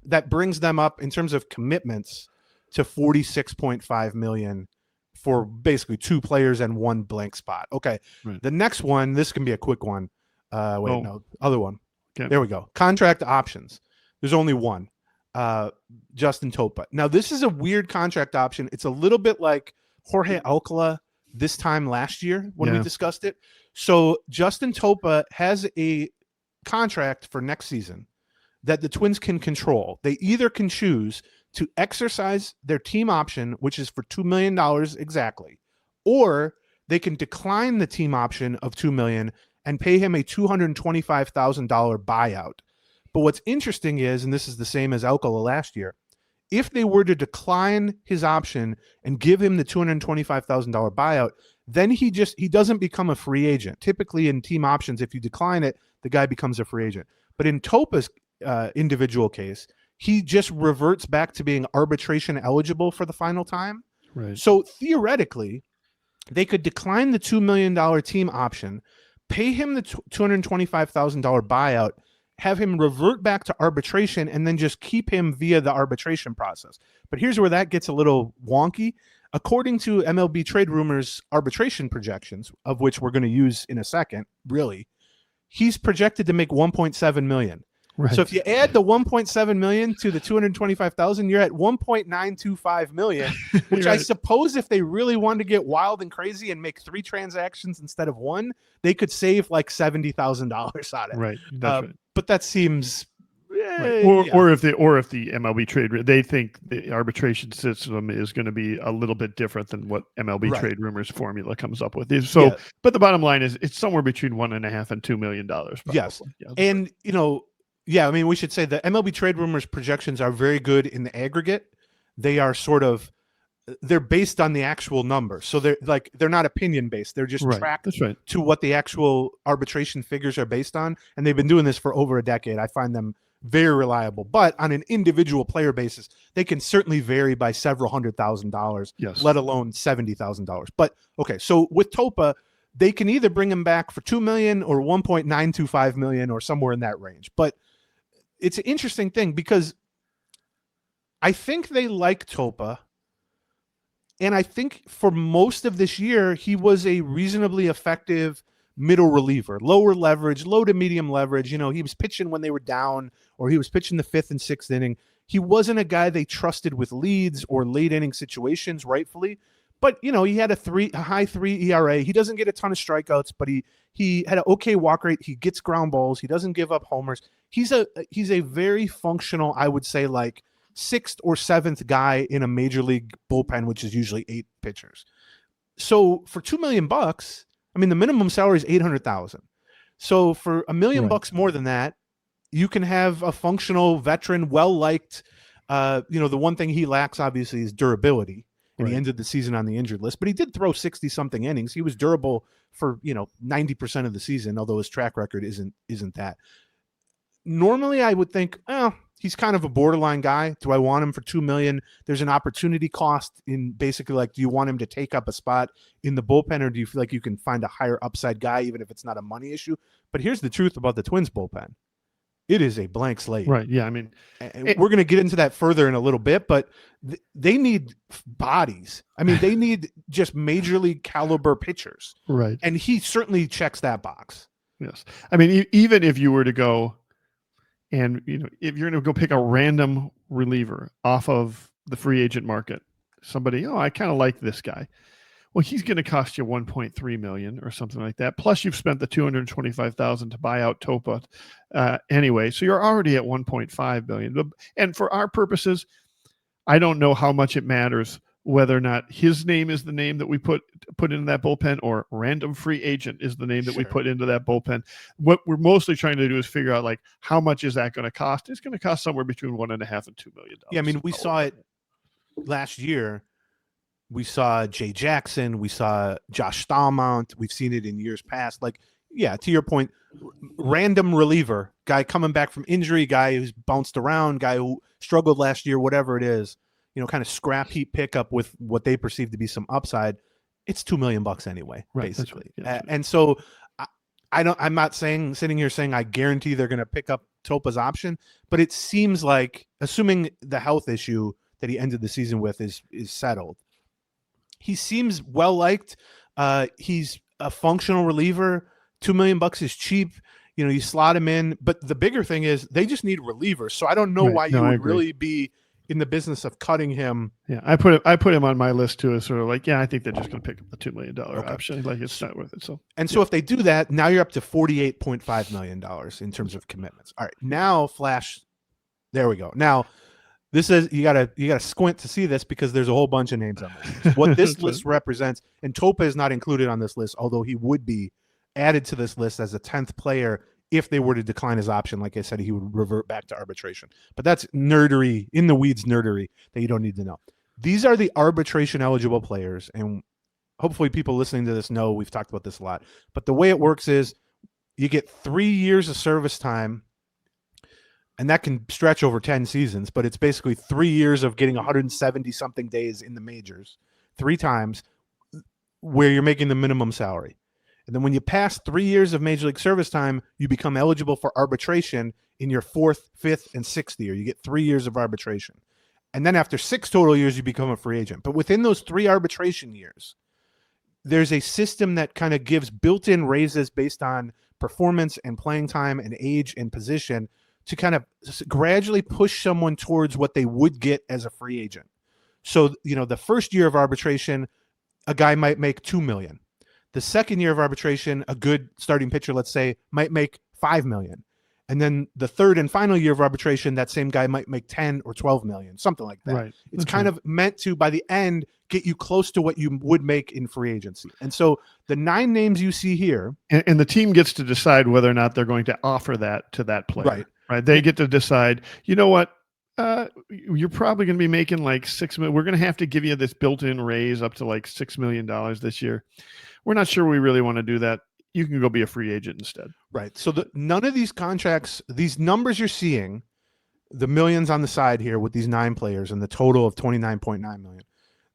That brings them up in terms of commitments to 46.5 million for basically 2 players and 1 blank spot. Okay, right. The next one, this can be a quick one. Other one. Okay. There we go. Contract options. There's only one. Justin Topa. Now, this is a weird contract option. It's a little bit like Jorge Alcala this time last year when we discussed it. So Justin Topa has a contract for next season that the Twins can control. They either can choose to exercise their team option, which is for $2 million exactly, or they can decline the team option of $2 million and pay him a $225,000 buyout. But what's interesting is, and this is the same as Alcala last year, if they were to decline his option and give him the $225,000 buyout, then he doesn't become a free agent. Typically in team options, if you decline it, the guy becomes a free agent. But in Topa's individual case, he just reverts back to being arbitration eligible for the final time. Right. So theoretically, they could decline the $2 million team option, pay him the $225,000 buyout, have him revert back to arbitration, and then just keep him via the arbitration process. But here's where that gets a little wonky. According to MLB Trade Rumors arbitration projections, of which we're going to use in a second, really, he's projected to make $1.7 million. Right. So if you add the 1.7 million to the 225,000, you're at 1.925 million, which I Right. suppose if they really wanted to get wild and crazy and make 3 transactions instead of 1, they could save like $70,000 on it. Right. That's right. But that seems Right. yeah. Or if the MLB trade, they think the arbitration system is going to be a little bit different than what MLB Right. trade rumors formula comes up with. So, Yeah. but the bottom line is it's somewhere between $1.5 and $2 million. Probably. Yes. Yeah. And, yeah, I mean, we should say the MLB trade rumors projections are very good in the aggregate. They are they're based on the actual number. So they're not opinion based. They're just tracked to what the actual arbitration figures are based on. And they've been doing this for over a decade. I find them very reliable, but on an individual player basis, they can certainly vary by several $100,000, let alone $70,000. But okay, so with Topa, they can either bring him back for $2 million or $1.925 million or somewhere in that range. But it's an interesting thing because I think they like Topa. And I think for most of this year, he was a reasonably effective middle reliever, lower leverage, low to medium leverage. He was pitching when they were down, or he was pitching the 5th and 6th inning. He wasn't a guy they trusted with leads or late inning situations, rightfully. But, he had a high 3 ERA. He doesn't get a ton of strikeouts, but he had an okay walk rate. He gets ground balls. He doesn't give up homers. He's a very functional, I would say, like 6th or 7th guy in a major league bullpen, which is usually 8 pitchers. So for $2 million, I mean, the minimum salary is $800,000. So for $1 million bucks more than that, you can have a functional veteran, well-liked. The one thing he lacks, obviously, is durability. And he ended the season on the injured list, but he did throw 60-something innings. He was durable for 90% of the season, although his track record isn't that. Normally, I would think, he's kind of a borderline guy. Do I want him for $2 million? There's an opportunity cost in basically like, do you want him to take up a spot in the bullpen, or do you feel like you can find a higher upside guy, even if it's not a money issue? But here's the truth about the Twins bullpen. It is a blank slate. Right. Yeah. I mean, we're going to get into that further in a little bit, but they need bodies. I mean, they need just major league caliber pitchers. Right. And he certainly checks that box. Yes. I mean, even if you were to go and, if you're going to go pick a random reliever off of the free agent market, somebody, I kind of like this guy. Well, he's going to cost you $1.3 million or something like that. Plus, you've spent the $225,000 to buy out Topa anyway, so you're already at $1.5 million. And for our purposes, I don't know how much it matters whether or not his name is the name that we put into that bullpen, or random free agent is the name that we put into that bullpen. What we're mostly trying to do is figure out, like, how much is that going to cost? It's going to cost somewhere between $1.5 and $2 million. Yeah, I mean, we saw it last year. We saw Jay Jackson. We saw Josh Stallmount. We've seen it in years past. Like, yeah, to your point, random reliever, guy coming back from injury, guy who's bounced around, guy who struggled last year, whatever it is, kind of scrap heap pickup with what they perceive to be some upside. It's $2 million anyway, basically. Right. Yeah, and so I'm not sitting here saying I guarantee they're going to pick up Topa's option, but it seems like, assuming the health issue that he ended the season with is settled, he seems well liked. He's a functional reliever. $2 million is cheap. You slot him in. But the bigger thing is they just need relievers. So I don't know why you would really be in the business of cutting him. Yeah, I put him on my list too. As sort of like, I think they're just going to pick up the $2 million option. Like, it's not worth it. So if they do that, now you're up to $48.5 million in terms of commitments. All right, now Flash. There we go. Now. This is you gotta squint to see this, because there's a whole bunch of names on this list. What this list represents, and Topa is not included on this list, although he would be added to this list as a 10th player if they were to decline his option. Like I said, he would revert back to arbitration. But that's nerdery, in the weeds nerdery that you don't need to know. These are the arbitration eligible players, and hopefully people listening to this know we've talked about this a lot. But the way it works is you get 3 years of service time. And that can stretch over 10 seasons, but it's basically 3 years of getting 170-something days in the majors 3 times, where you're making the minimum salary. And then when you pass 3 years of major league service time, you become eligible for arbitration in your 4th, 5th, and 6th year. You get 3 years of arbitration. And then after 6 total years, you become a free agent. But within those 3 arbitration years, there's a system that kind of gives built-in raises based on performance and playing time and age and position to kind of gradually push someone towards what they would get as a free agent. So, the first year of arbitration, a guy might make $2 million. The second year of arbitration, a good starting pitcher, let's say, might make $5 million. And then the third and final year of arbitration, that same guy might make 10 or 12 million, something like that. Right. It's kind of meant to, by the end, get you close to what you would make in free agency. And so the 9 names you see here. And the team gets to decide whether or not they're going to offer that to that player. Right. They get to decide, you know what? You're probably going to be making like $6 million. We're going to have to give you this built-in raise up to like $6 million this year. We're not sure we really want to do that. You can go be a free agent instead. Right. So none of these contracts, these numbers you're seeing, the millions on the side here with these 9 players and the total of 29.9 million.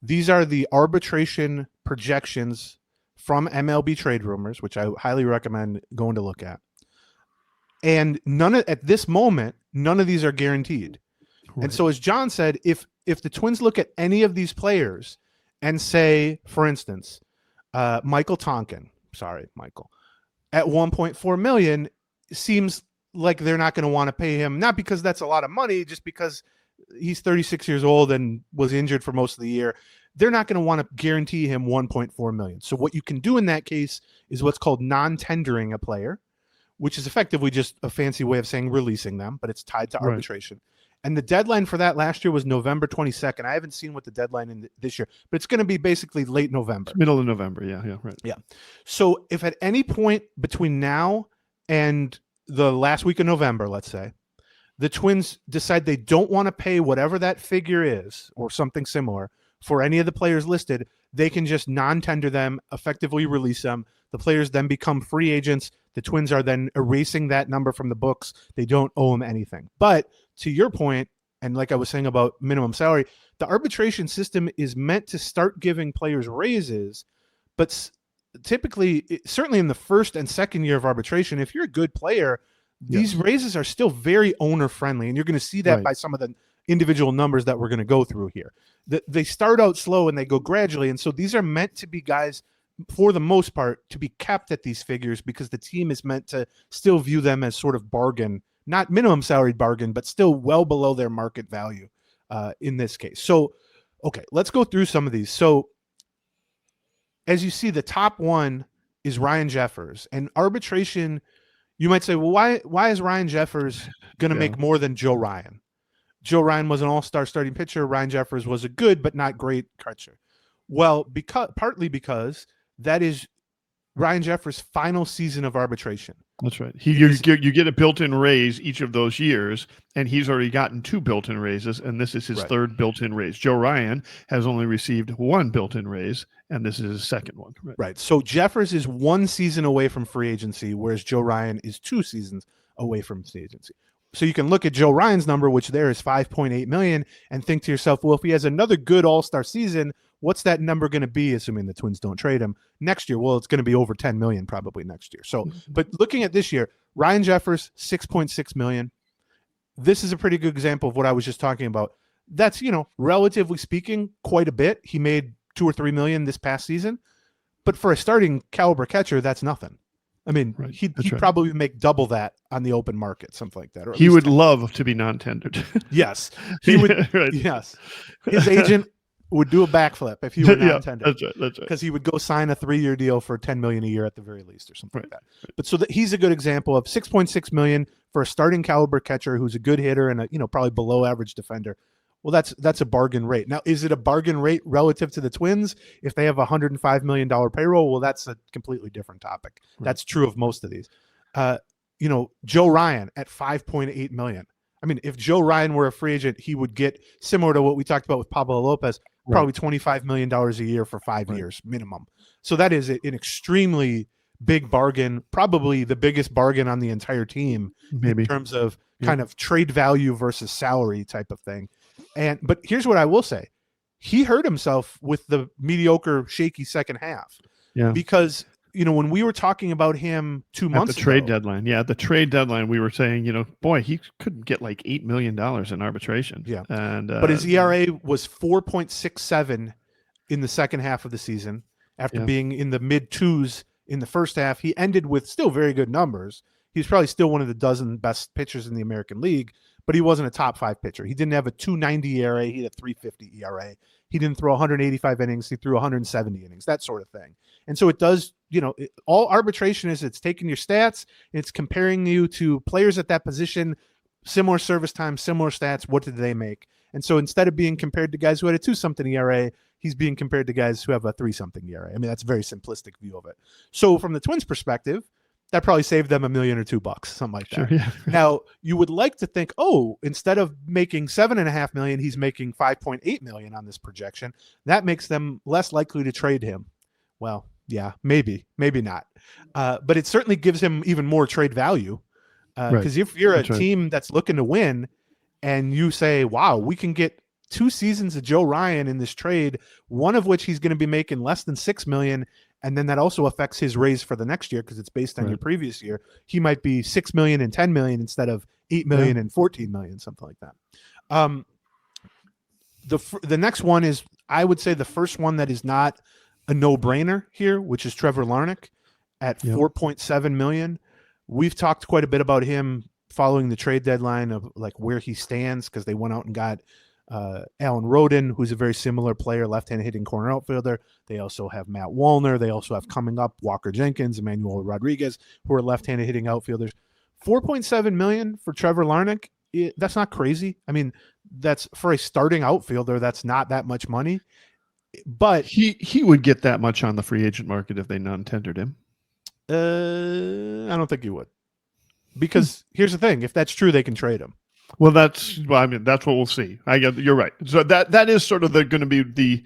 These are the arbitration projections from MLB Trade Rumors, which I highly recommend going to look at. And at this moment, none of these are guaranteed. Right. And so, as John said, if the Twins look at any of these players and say, for instance, Michael Tonkin, at 1.4 million, seems like they're not going to want to pay him, not because that's a lot of money, just because he's 36 years old and was injured for most of the year. They're not going to want to guarantee him 1.4 million. So what you can do in that case is what's called non-tendering a player, which is effectively just a fancy way of saying releasing them, but it's tied to arbitration. And the deadline for that last year was November 22nd. I haven't seen what the deadline in this year, but it's going to be basically late November. It's middle of November. Yeah, right. Yeah. So if at any point between now and the last week of November, let's say, the Twins decide they don't want to pay whatever that figure is or something similar for any of the players listed, they can just non-tender them, effectively release them. The players then become free agents. The Twins are then erasing that number from the books. They don't owe them anything. But to your point, and like I was saying about minimum salary, the arbitration system is meant to start giving players raises, but typically, certainly in the first and second year of arbitration, if you're a good player, these raises are still very owner friendly. And you're going to see that by some of the individual numbers that we're going to go through here. They start out slow and they go gradually. And so these are meant to be guys, for the most part, to be kept at these figures because the team is meant to still view them as sort of bargain, not minimum salary bargain, but still well below their market value in this case. So, okay, let's go through some of these. So as you see, the top one is Ryan Jeffers. And arbitration, you might say, well, why is Ryan Jeffers going to make more than Joe Ryan? Joe Ryan was an all-star starting pitcher. Ryan Jeffers was a good but not great catcher. Well, partly because that is Ryan Jeffers' final season of arbitration. That's right. You get a built-in raise each of those years, and he's already gotten 2 built-in raises, and this is his third built-in raise. Joe Ryan has only received 1 built-in raise, and this is his second one. Right. So Jeffers is 1 season away from free agency, whereas Joe Ryan is 2 seasons away from free agency. So you can look at Joe Ryan's number, which there is 5.8 million, and think to yourself, well, if he has another good all-star season, what's that number going to be, assuming the Twins don't trade him next year? Well, it's going to be over 10 million probably next year. So, but looking at this year, Ryan Jeffers, 6.6 million. This is a pretty good example of what I was just talking about. That's, relatively speaking, quite a bit. He made 2 or 3 million this past season, but for a starting caliber catcher, that's nothing. I mean, he'd probably make double that on the open market, something like that. Or he would love to be non-tendered. Yes, he would. Yes, his agent would do a backflip if he were non-tendered. That's right. Because he would go sign a 3-year deal for $10 million a year at the very least, or something like that. But so he's a good example of 6.6 million for a starting caliber catcher who's a good hitter and a probably below average defender. Well, that's a bargain rate. Now, is it a bargain rate relative to the Twins if they have a $105 million payroll? Well, that's a completely different topic. That's true of most of these. Joe Ryan at 5.8 million. I mean, if Joe Ryan were a free agent, he would get, similar to what we talked about with Pablo Lopez, probably $25 million a year for 5 years minimum. So that is an extremely big bargain, probably the biggest bargain on the entire team in terms of kind of trade value versus salary type of thing. But here's what I will say. He hurt himself with the mediocre, shaky second half. Yeah. Because, when we were talking about him 2 months ago. At the trade deadline. Yeah, at the trade deadline, we were saying, boy, he couldn't get like $8 million in arbitration. Yeah. But his ERA was 4.67 in the second half of the season after being in the mid-2s in the first half. He ended with still very good numbers. He's probably still one of the dozen best pitchers in the American League, but he wasn't a top 5 pitcher. He didn't have a 2.90 ERA. He had a 3.50 ERA. He didn't throw 185 innings. He threw 170 innings, that sort of thing. And so it does, all arbitration is it's taking your stats, it's comparing you to players at that position, similar service time, similar stats. What did they make? And so instead of being compared to guys who had a 2-something ERA, he's being compared to guys who have a 3-something ERA. I mean, that's a very simplistic view of it. So from the Twins' perspective, that probably saved them $1 million or $2, something like that. Sure, yeah. Now, you would like to think, instead of making $7.5 million, he's making $5.8 million on this projection. That makes them less likely to trade him. Well, yeah, maybe not. But it certainly gives him even more trade value. Because if you're a team that's looking to win and you say, wow, we can get 2 seasons of Joe Ryan in this trade, one of which he's going to be making less than $6 million, and then that also affects his raise for the next year because it's based on your previous year. He might be $6 million and $10 million instead of $8 million and $14 million, something like that. The next one is, I would say, the first one that is not a no-brainer here, which is Trevor Larnach at $4.7 million. We've talked quite a bit about him following the trade deadline of like where he stands, because they went out and got Alan Roden, who's a very similar player, left-handed hitting corner outfielder. They also have Matt Wallner. They also have coming up Walker Jenkins, Emmanuel Rodriguez, who are left-handed hitting outfielders. $4.7 million for Trevor Larnach. That's not crazy. I mean, that's for a starting outfielder. That's not that much money. But he would get that much on the free agent market if they non-tendered him. I don't think he would, because here's the thing: if that's true, they can trade him. Well, that's what we'll see. You're right. So that is sort of going to be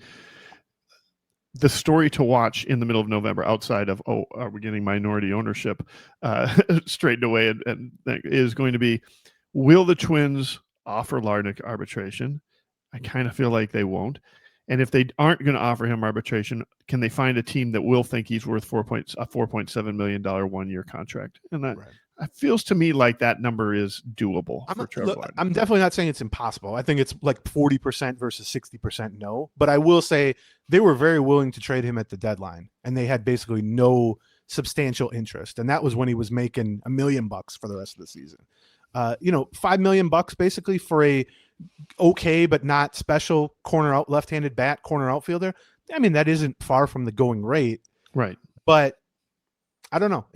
the story to watch in the middle of November. Outside of are we getting minority ownership straightened away, and that is going to be, will the Twins offer Larnach arbitration? I kind of feel like they won't. And if they aren't going to offer him arbitration, can they find a team that will think he's worth a $4.7 million 1-year contract? And that feels to me like that number is doable for Trevor Larnach. I'm definitely not saying it's impossible. I think it's like 40% versus 60% no. But I will say they were very willing to trade him at the deadline, and they had basically no substantial interest. And that was when he was making $1 million for the rest of the season. $5 million basically for a okay but not special left-handed bat corner outfielder. I mean, that isn't far from the going rate, right? But I don't know.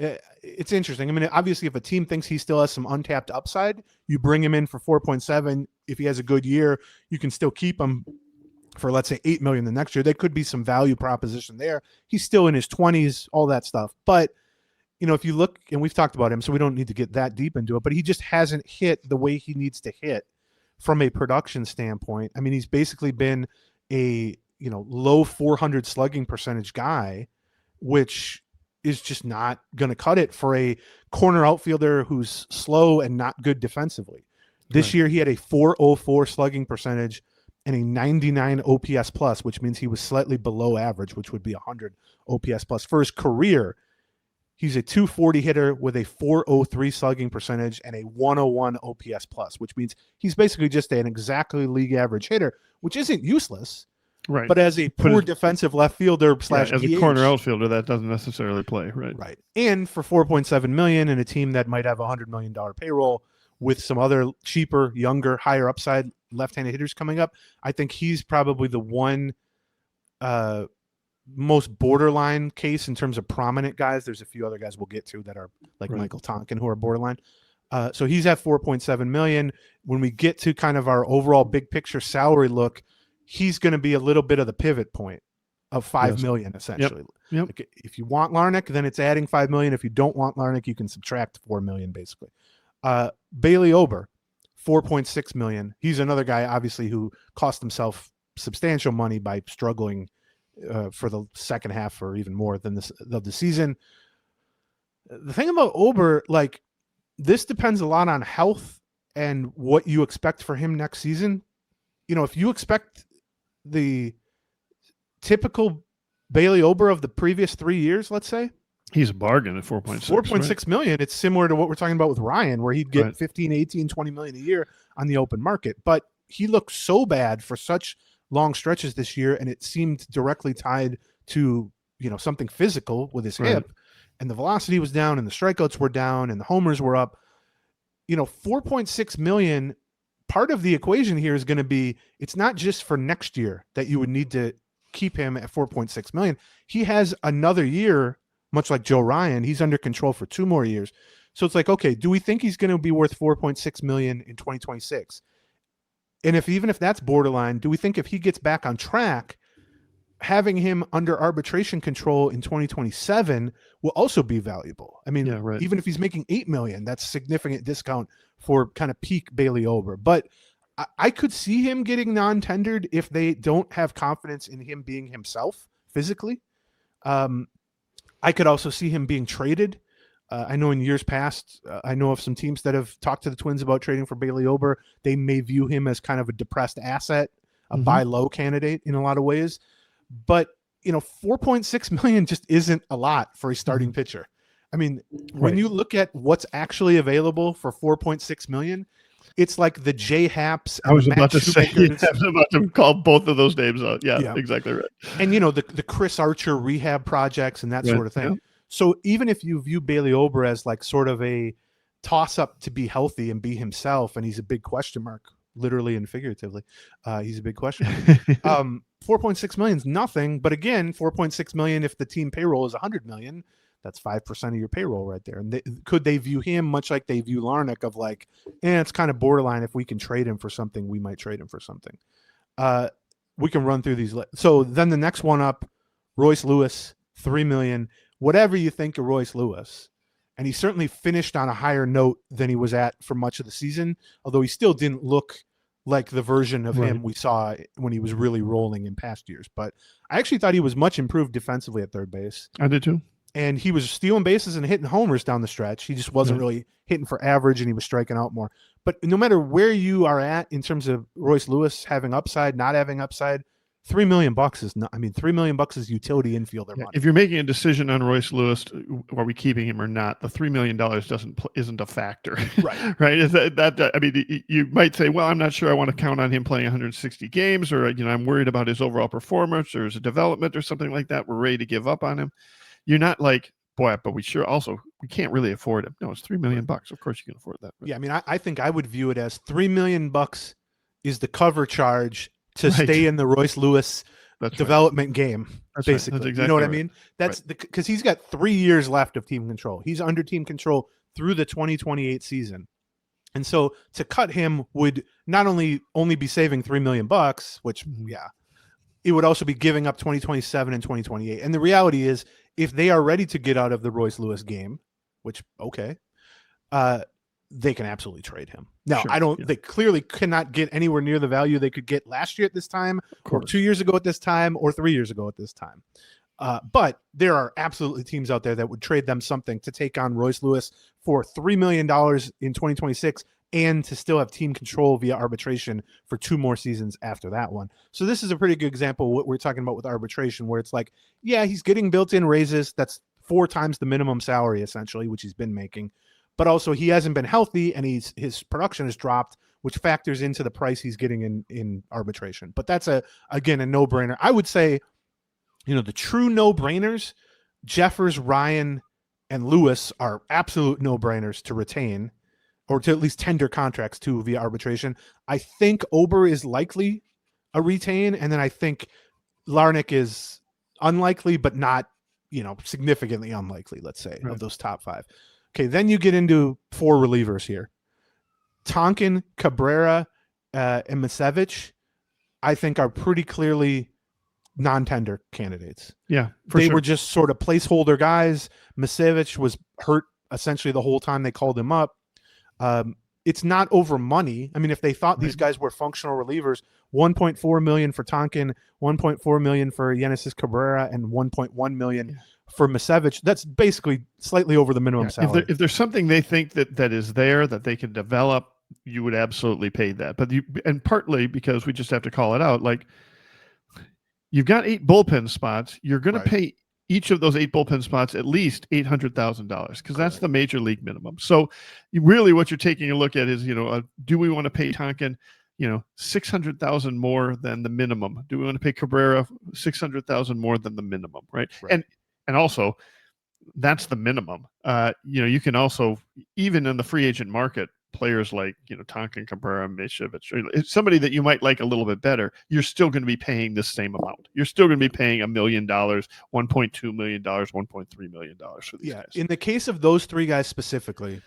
It's interesting. I mean, obviously, if a team thinks he still has some untapped upside, you bring him in for 4.7. If he has a good year, you can still keep him for, let's say, $8 million the next year. There could be some value proposition there. He's still in his 20s, all that stuff. But if you look, and we've talked about him, so we don't need to get that deep into it, but he just hasn't hit the way he needs to hit from a production standpoint. I mean, he's basically been a, low 400 slugging percentage guy, which is just not going to cut it for a corner outfielder who's slow and not good defensively. This year, he had a 404 slugging percentage and a 99 OPS plus, which means he was slightly below average, which would be 100 OPS plus. For his career, he's a 240 hitter with a 403 slugging percentage and a 101 OPS plus, which means he's basically just an exactly league average hitter, which isn't useless. Right. But as a poor defensive left fielder / as a corner outfielder, that doesn't necessarily play. Right. Right. And for $4.7 million in a team that might have $100 million payroll with some other cheaper, younger, higher upside left-handed hitters coming up, I think he's probably the one most borderline case in terms of prominent guys. There's a few other guys we'll get to that are like Michael Tonkin who are borderline. So he's at $4.7 million. When we get to kind of our overall big picture salary look, he's going to be a little bit of the pivot point of $5 million essentially. Yep. Like if you want Larnach, then it's adding $5 million. If you don't want Larnach, you can subtract $4 million basically. Bailey Ober, $4.6 million. He's another guy obviously who cost himself substantial money by struggling for the second half or even more than this of the season. The thing about Ober, like, this depends a lot on health and what you expect for him next season. If you expect the typical Bailey Ober of the previous 3 years, let's say, he's a bargain at 4.6. $4.6 million. It's similar to what we're talking about with Ryan, where he'd get 15, 18, 20 million a year on the open market. But he looked so bad for such long stretches this year, and it seemed directly tied to something physical with his hip. and the velocity was down and the strikeouts were down and the homers were up. 4.6 million, part of the equation here is going to be, it's not just for next year that you would need to keep him at 4.6 million. He has another year, much like Joe Ryan, he's under control for 2 more years. So it's like, okay, do we think he's going to be worth 4.6 million in 2026? And even if that's borderline, do we think if he gets back on track, having him under arbitration control in 2027 will also be valuable? I mean, even if he's making 8 million, that's a significant discount for kind of peak Bailey Ober. But I could see him getting non-tendered if they don't have confidence in him being himself physically. I could also see him being traded. I know in years past, I know of some teams that have talked to the Twins about trading for Bailey Ober. They may view him as kind of a depressed asset, a buy low candidate in a lot of ways. But, 4.6 million just isn't a lot for a starting pitcher. I mean, when you look at what's actually available for 4.6 million, it's like the J Haps. I was about to say, I was about to call both of those names out. Yeah, exactly right. And, the Chris Archer rehab projects and that sort of thing. Yeah. So even if you view Bailey Ober as like sort of a toss up to be healthy and be himself, and he's a big question mark, literally and figuratively, he's a big question mark. 4.6 million is nothing, but again, 4.6 million, if the team payroll is 100 million, that's 5% of your payroll right there. And could they view him much like they view Larnach of like, it's kind of borderline. If we can trade him for something, we might trade him for something. We can run through these. So then the next one up, Royce Lewis, 3 million. Whatever you think of Royce Lewis, and he certainly finished on a higher note than he was at for much of the season, although he still didn't look like the version of him we saw when he was really rolling in past years. But I actually thought he was much improved defensively at third base. I did too. And he was stealing bases and hitting homers down the stretch. He just wasn't really hitting for average, and he was striking out more. But no matter where you are at in terms of Royce Lewis having upside, not having upside, $3 million is not. I mean, $3 million is utility infielder money. If you're making a decision on Royce Lewis, are we keeping him or not? The $3 million isn't a factor, right? Right? Is that I mean, you might say, well, I'm not sure I want to count on him playing 160 games, or I'm worried about his overall performance or his development or something like that. We're ready to give up on him. You're not like, boy, but we can't really afford him. No, it's $3 million. Of course, you can afford that. Right? Yeah, I mean, I think I would view it as $3 million is the cover charge to stay in the Royce Lewis development game, basically. That's exactly, you know what I mean? That's because he's got 3 years left of team control. He's under team control through the 2028 season. And so to cut him would not only be saving $3 million, which, it would also be giving up 2027 and 2028. And the reality is, if they are ready to get out of the Royce Lewis game, which, they can absolutely trade him. Now, they clearly cannot get anywhere near the value they could get last year at this time, or 2 years ago at this time, or 3 years ago at this time. But there are absolutely teams out there that would trade them something to take on Royce Lewis for $3 million in 2026 and to still have team control via arbitration for 2 more seasons after that one. So this is a pretty good example of what we're talking about with arbitration, where it's like, he's getting built-in raises. That's 4 times the minimum salary, essentially, which he's been making. But also he hasn't been healthy, and his production has dropped, which factors into the price he's getting in arbitration. But that's again a no-brainer. I would say, the true no-brainers, Jeffers, Ryan, and Lewis are absolute no-brainers to retain, or to at least tender contracts to via arbitration. I think Ober is likely a retain, and then I think Larnach is unlikely, but not, significantly unlikely, let's say, of those top 5. Okay, then you get into 4 relievers here. Tonkin, Cabrera, and Misevich, I think, are pretty clearly non-tender candidates. Yeah, they were just sort of placeholder guys. Misevich was hurt essentially the whole time they called him up. It's not over money. I mean, if they thought these guys were functional relievers, $1.4 million for Tonkin, $1.4 million for Yenesis Cabrera, and $1.1 million for Misevich, that's basically slightly over the minimum salary. If there's something they think that is there that they can develop, you would absolutely pay that. But and partly because we just have to call it out, like, you've got 8 bullpen spots, you're going to pay each of those 8 bullpen spots at least $800,000, because that's the major league minimum. So really what you're taking a look at is, do we want to pay Tonkin, $600,000 more than the minimum? Do we want to pay Cabrera $600,000 more than the minimum? Right. And also, that's the minimum. You can also, even in the free agent market, players like, Tonkin, Cabrera, Misevic, it's somebody that you might like a little bit better, you're still going to be paying the same amount. You're still going to be paying $1 million, $1.2 million, $1.3 million for these guys. In the case of those three guys specifically,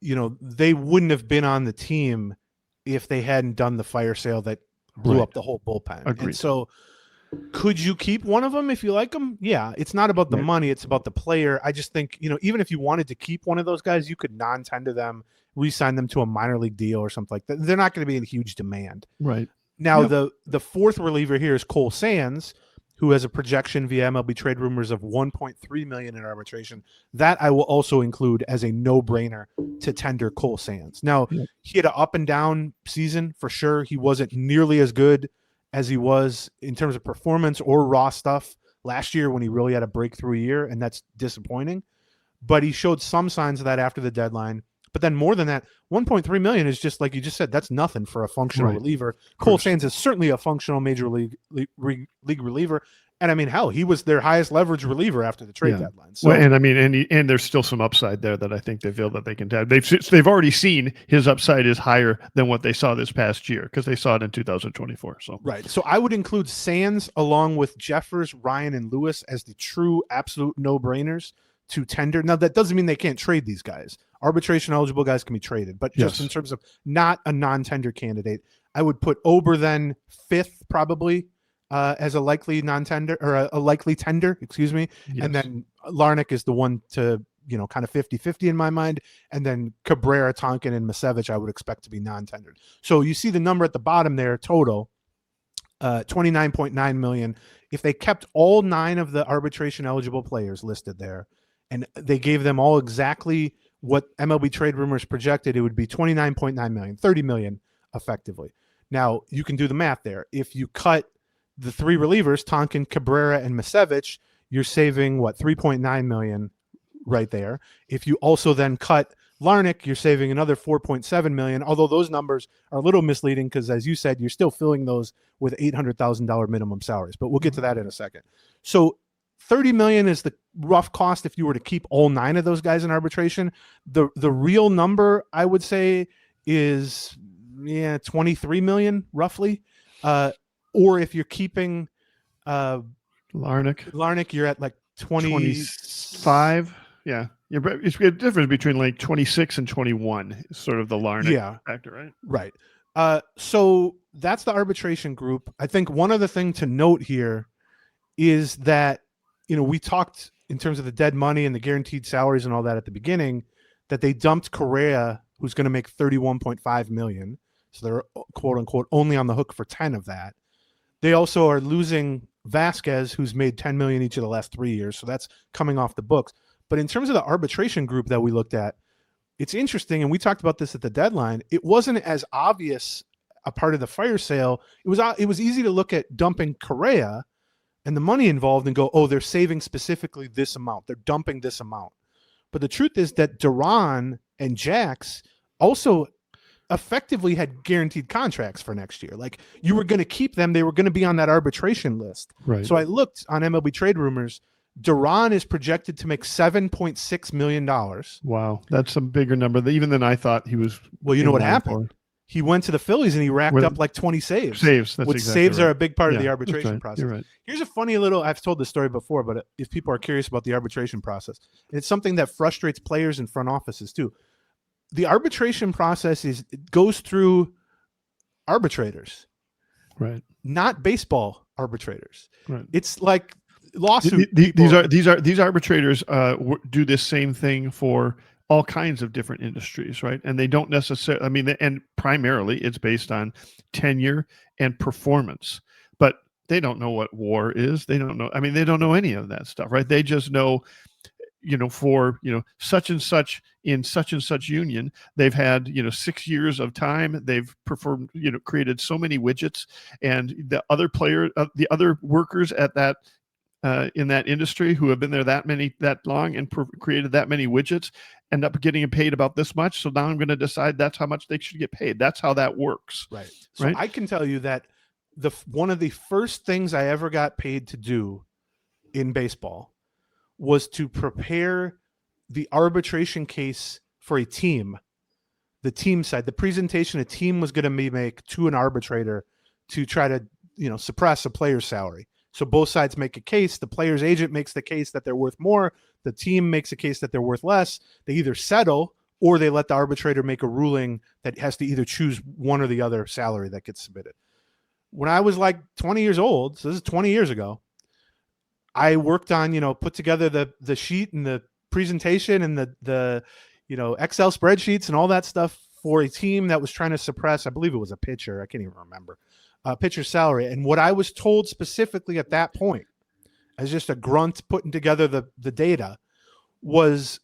they wouldn't have been on the team if they hadn't done the fire sale that blew up the whole bullpen. Agreed. And so could you keep one of them if you like them? Yeah, it's not about the money, it's about the player. I just think, even if you wanted to keep one of those guys, you could non-tender them, re-sign them to a minor league deal or something like that. They're not going to be in huge demand. Right. Now, the fourth reliever here is Cole Sands, who has a projection via MLB trade rumors of $1.3 million in arbitration. That I will also include as a no-brainer to tender Cole Sands. Now, he had an up and down season for sure. He wasn't nearly as good as he was in terms of performance or raw stuff last year when he really had a breakthrough year, and that's disappointing. But he showed some signs of that after the deadline. But then more than that, $1.3 million is just like you just said, that's nothing for a functional reliever. Cole Sands is certainly a functional major league reliever. And I mean, hell, he was their highest leverage reliever after the trade deadline. So, and there's still some upside there that I think they feel that they can have. They've already seen his upside is higher than what they saw this past year because they saw it in 2024. So So I would include Sands along with Jeffers, Ryan, and Lewis as the true absolute no-brainers to tender. Now that doesn't mean they can't trade these guys. Arbitration eligible guys can be traded, but just in terms of not a non-tender candidate, I would put Ober then fifth probably as a likely non-tender or a likely tender, excuse me. Yes. And then Larnach is the one to, kind of 50-50 in my mind. And then Cabrera, Tonkin, and Misevic I would expect to be non-tendered. So you see the number at the bottom there, total, $29.9 million. If they kept all 9 of the arbitration eligible players listed there, and they gave them all exactly what MLB trade rumors projected, it would be $29.9 million, $30 million effectively. Now, you can do the math there. If you cut the 3 relievers, Tonkin, Cabrera, and Misevic, you're saving, $3.9 million right there. If you also then cut Larnach, you're saving another $4.7 million, although those numbers are a little misleading because, as you said, you're still filling those with $800,000 minimum salaries. But we'll get to that in a second. So $30 million is the rough cost if you were to keep all 9 of those guys in arbitration. The real number, I would say, is $23 million roughly. Or if you're keeping Larnach, you're at like 25. Yeah. It's a difference between like 26 and 21 is sort of the Larnach factor, right? Right. So that's the arbitration group. I think one other thing to note here is that, we talked in terms of the dead money and the guaranteed salaries and all that at the beginning, that they dumped Correa, who's going to make $31.5 million. So they're quote unquote only on the hook for 10 of that. They also are losing Vasquez, who's made $10 million each of the last 3 years. So that's coming off the books. But in terms of the arbitration group that we looked at, it's interesting. And we talked about this at the deadline. It wasn't as obvious a part of the fire sale. It was easy to look at dumping Correa and the money involved and go, oh, they're saving specifically this amount. They're dumping this amount. But the truth is that Duran and Jax also effectively had guaranteed contracts for next year. Like, you were going to keep them. They were going to be on that arbitration list. Right. So I looked on MLB trade rumors. Duran is projected to make $7.6 million. Wow. That's a bigger number even than I thought he was. Well, you know what happened? He went to the Phillies and he racked up like 20 saves. That's which exactly saves right. are a big part of the arbitration process. You're right. Here's a funny little, I've told this story before, but if people are curious about the arbitration process, it's something that frustrates players and front offices too. The arbitration process goes through arbitrators, right? Not baseball arbitrators. Right. It's like lawsuit. These arbitrators do this same thing for all kinds of different industries, right? And they don't necessarily, and primarily it's based on tenure and performance, but they don't know what WAR is. They don't know. They don't know any of that stuff, right? They just know, for, such and such in such and such union, they've had, 6 years of time. They've performed, created so many widgets, and the other workers at that, in that industry who have been there that long and created that many widgets end up getting paid about this much. So now I'm going to decide that's how much they should get paid. That's how that works. Right. So I can tell you that one of the first things I ever got paid to do in baseball was to prepare the arbitration case for a team. The team side, the presentation a team was going to make to an arbitrator to try to, suppress a player's salary. So both sides make a case. The player's agent makes the case that they're worth more. The team makes a case that they're worth less. They either settle or they let the arbitrator make a ruling that has to either choose one or the other salary that gets submitted. When I was like 20 years old, so this is 20 years ago, I worked on, put together the sheet and the presentation and the Excel spreadsheets and all that stuff for a team that was trying to suppress, I believe it was a pitcher. I can't even remember. Pitcher's salary. And what I was told specifically at that point, as just a grunt putting together the data, was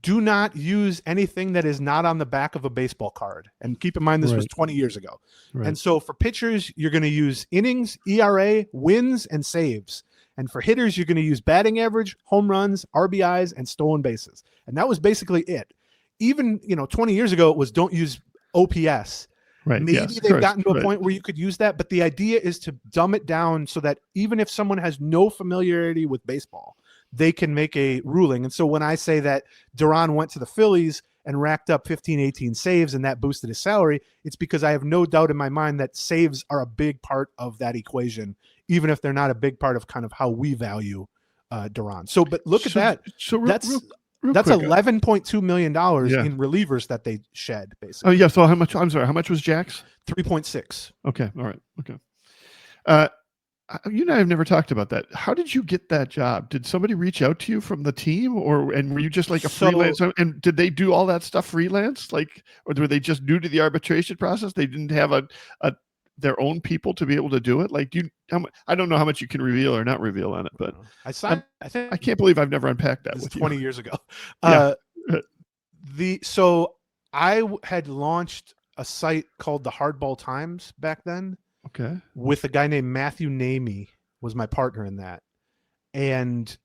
do not use anything that is not on the back of a baseball card. And keep in mind, this was 20 years ago. Right. And so for pitchers, you're going to use innings, ERA, wins, and saves. And for hitters, you're going to use batting average, home runs, RBIs, and stolen bases. And that was basically it. Even, 20 years ago, it was don't use OPS. Right. Maybe they've gotten to a point where you could use that, but the idea is to dumb it down so that even if someone has no familiarity with baseball, they can make a ruling. And so when I say that Duran went to the Phillies and racked up 15, 18 saves and that boosted his salary, it's because I have no doubt in my mind that saves are a big part of that equation, even if they're not a big part of kind of how we value Duran. So, but look at that. So that's $11.2 million in relievers that they shed, basically. Oh, yeah. So how much? I'm sorry. How much was Jack's? 3.6. Okay. All right. Okay. You and I have never talked about that. How did you get that job? Did somebody reach out to you from the team, and were you just like a freelance? And did they do all that stuff freelance, or were they just new to the arbitration process? They didn't have their own people to be able to do it. I don't know how much you can reveal or not reveal on it, but I can't believe I've never unpacked that with 20 you. years ago. Yeah. So I had launched a site called the Hardball Times back then. Okay. With a guy named Matthew Namey was my partner in that. And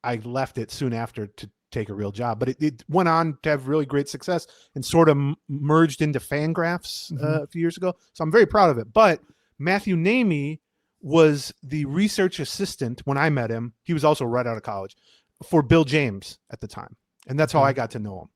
I left it soon after to take a real job, but it went on to have really great success and sort of merged into Fangraphs a few years ago. So I'm very proud of it. But Matthew Namey was the research assistant when I met him. He was also right out of college for Bill James at the time. And that's how I got to know him.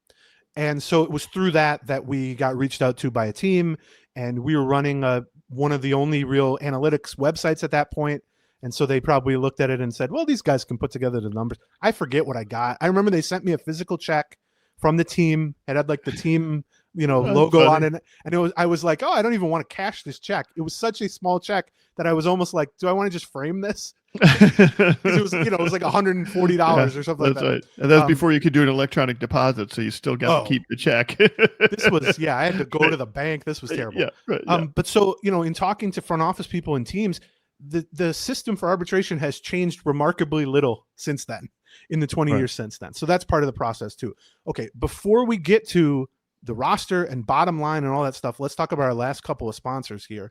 And so it was through that we got reached out to by a team, and we were running one of the only real analytics websites at that point. And so they probably looked at it and said, well, these guys can put together the numbers. I forget what I got. I remember they sent me a physical check from the team. It had like the team, logo on it. And I was like, oh, I don't even want to cash this check. It was such a small check that I was almost like, do I want to just frame this? It was, it was like $140 or something like that. Right. And that's before you could do an electronic deposit. So you still got to keep the check. This was, I had to go to the bank. This was terrible. Yeah, right, But so, in talking to front office people and teams, the system for arbitration has changed remarkably little since then, in the 20 years since then. So that's part of the process too. Okay, before we get to the roster and bottom line and all that stuff, let's talk about our last couple of sponsors here.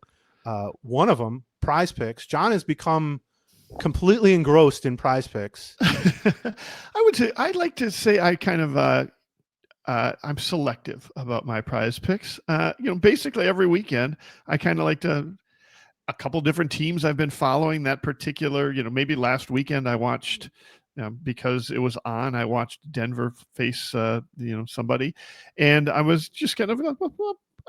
One of them, Prize Picks. John has become completely engrossed in Prize Picks. I'd like to say I kind of I'm selective about my Prize Picks. Basically every weekend I kind of like a couple different teams I've been following that particular, maybe last weekend I watched, because it was on, I watched Denver face, somebody, and I was just kind of,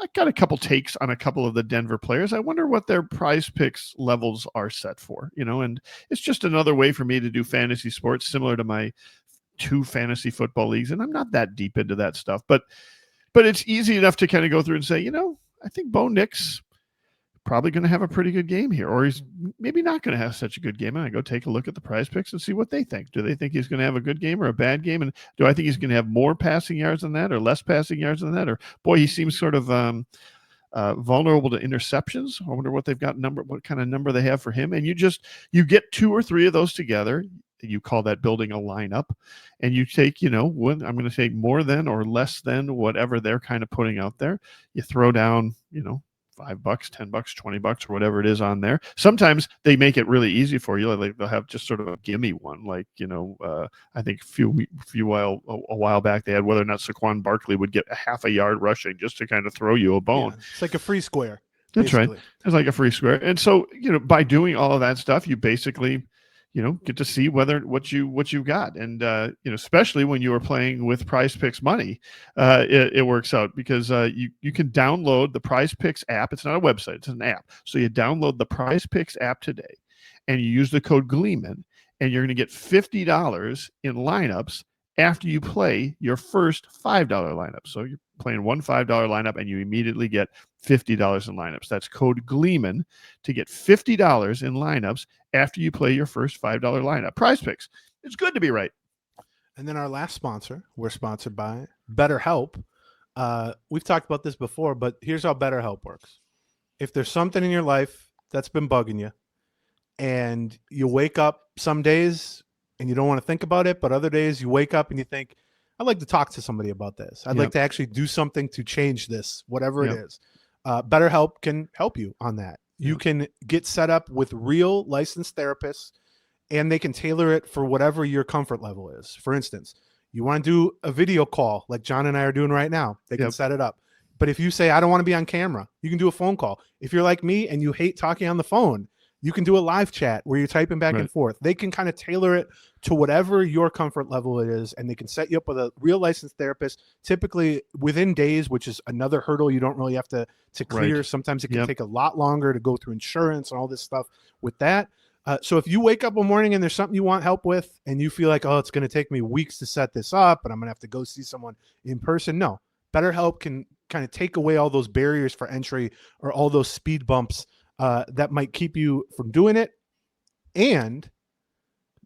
I got a couple takes on a couple of the Denver players. I wonder what their Prize Picks levels are set for, and it's just another way for me to do fantasy sports similar to my 2 fantasy football leagues. And I'm not that deep into that stuff, but it's easy enough to kind of go through and say, I think Bo Nix probably going to have a pretty good game here, or he's maybe not going to have such a good game. And I go take a look at the Prize Picks and see what they think. Do they think he's going to have a good game or a bad game? And do I think he's going to have more passing yards than that or less passing yards than that? Or boy, he seems sort of vulnerable to interceptions. I wonder what they've got what kind of number they have for him. And you get 2 or 3 of those together. You call that building a lineup, and you take, I'm going to take more than or less than whatever they're kind of putting out there. You throw down, $5, $10, $20, or whatever it is on there. Sometimes they make it really easy for you. Like they'll have just sort of a gimme one. Like, I think a while back they had whether or not Saquon Barkley would get a half a yard rushing just to kind of throw you a bone. Yeah, it's like a free square. That's basically right. It's like a free square. And so, by doing all of that stuff, you basically, get to see what you got. And, especially when you are playing with Prize Picks money, it works out because you can download the Prize Picks app. It's not a website, it's an app. So you download the Prize Picks app today and you use the code Gleeman, and you're going to get $50 in lineups after you play your first $5 lineup. So you're playing one $5 lineup and you immediately get $50 in lineups. That's code Gleeman to get $50 in lineups after you play your first $5 lineup. Prize Picks. It's good to be right. And then our last sponsor, we're sponsored by BetterHelp. We've talked about this before, but here's how BetterHelp works. If there's something in your life that's been bugging you and you wake up some days and you don't want to think about it, but other days you wake up and you think, I'd like to talk to somebody about this. I'd like to actually do something to change this, whatever it is. BetterHelp can help you on that. You can get set up with real licensed therapists, and they can tailor it for whatever your comfort level is. For instance, you want to do a video call like John and I are doing right now. They can set it up. But if you say, I don't want to be on camera, you can do a phone call. If you're like me and you hate talking on the phone, you can do a live chat where you're typing back and forth. They can kind of tailor it to whatever your comfort level it is, and they can set you up with a real licensed therapist, typically within days, which is another hurdle you don't really have to clear. Sometimes it can take a lot longer to go through insurance and all this stuff with that. So if you wake up one morning and there's something you want help with and you feel like, oh, it's going to take me weeks to set this up and I'm going to have to go see someone in person, no. BetterHelp can kind of take away all those barriers for entry or all those speed bumps that might keep you from doing it, and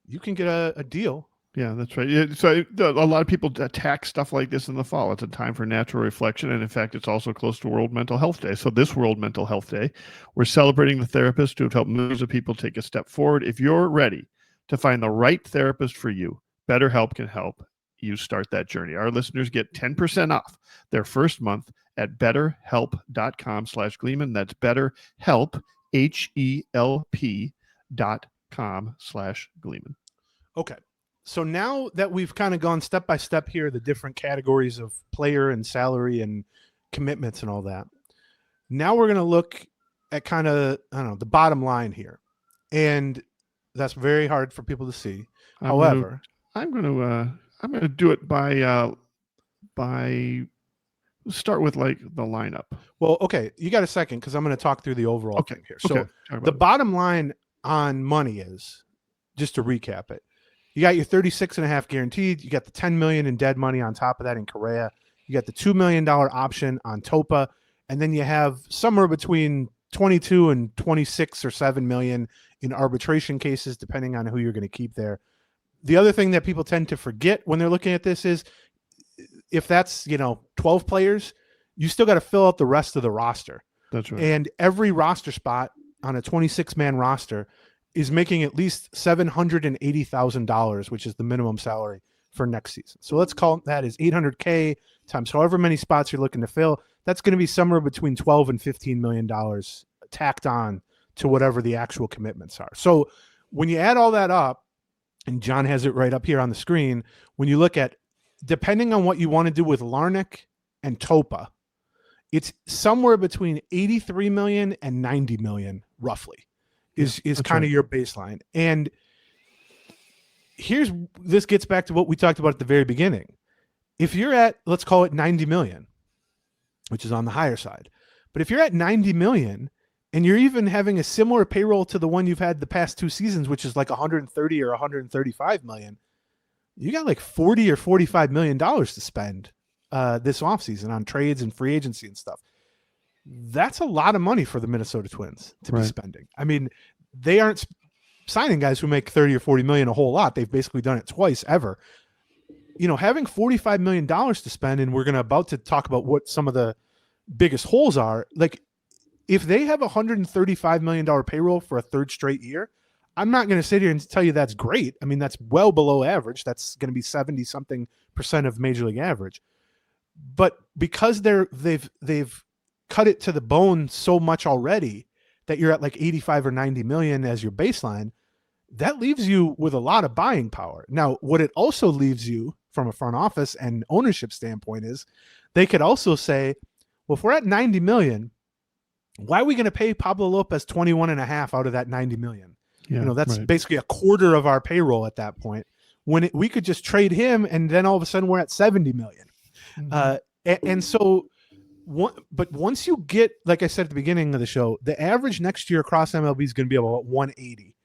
you can get a deal. Yeah, that's right. So a lot of people attack stuff like this in the fall. It's a time for natural reflection, and in fact, it's also close to World Mental Health Day. So this World Mental Health Day, we're celebrating the therapists who have helped millions of people take a step forward. If you're ready to find the right therapist for you, BetterHelp can help you start that journey. Our listeners get 10% off their first month at betterhelp.com/Gleeman. That's BetterHelp, HELP.com/Gleeman. Okay. So now that we've kind of gone step by step here, the different categories of player and salary and commitments and all that, now we're going to look at kind of, the bottom line here. And that's very hard for people to see. However, I'm going to do it by start with like the lineup. Well, okay. You got a second because I'm going to talk through the overall thing here. So the bottom line on money is, just to recap it, you got your 36.5 guaranteed. You got the 10 million in dead money on top of that in Correa. You got the $2 million option on Topa. And then you have somewhere between 22 and 26 or 7 million in arbitration cases, depending on who you're going to keep there. The other thing that people tend to forget when they're looking at this is if that's, 12 players, you still got to fill out the rest of the roster. That's right. And every roster spot on a 26-man roster is making at least $780,000, which is the minimum salary for next season. So let's call that as $800K times however many spots you're looking to fill. That's going to be somewhere between $12 and $15 million tacked on to whatever the actual commitments are. So when you add all that up, and John has it right up here on the screen, when you look at, depending on what you want to do with Larnach and Topa, it's somewhere between 83 million and 90 million, roughly, is kind of your baseline. And this gets back to what we talked about at the very beginning. If you're at, let's call it 90 million, which is on the higher side, but if you're at 90 million and you're even having a similar payroll to the one you've had the past two seasons, which is like 130 or 135 million, you got like 40 or 45 million dollars to spend this offseason on trades and free agency and stuff. That's a lot of money for the Minnesota Twins to be spending. I mean, they aren't signing guys who make 30 or 40 million a whole lot. They've basically done it twice ever. Having $45 million to spend, and we're about to talk about what some of the biggest holes are. Like, if they have $135 million payroll for a third straight year, I'm not going to sit here and tell you that's great. I mean, that's well below average. That's going to be 70-something% of Major League average. But because they've cut it to the bone so much already that you're at like 85 or 90 million as your baseline, that leaves you with a lot of buying power. Now, what it also leaves you from a front office and ownership standpoint is they could also say, well, if we're at 90 million, why are we going to pay Pablo Lopez 21.5 out of that 90 million? Yeah, that's right. basically a quarter of our payroll at that point. When we could just trade him, and then all of a sudden we're at 70 million. Mhm. And so, but once you get, like I said at the beginning of the show, the average next year across MLB is going to be about 180.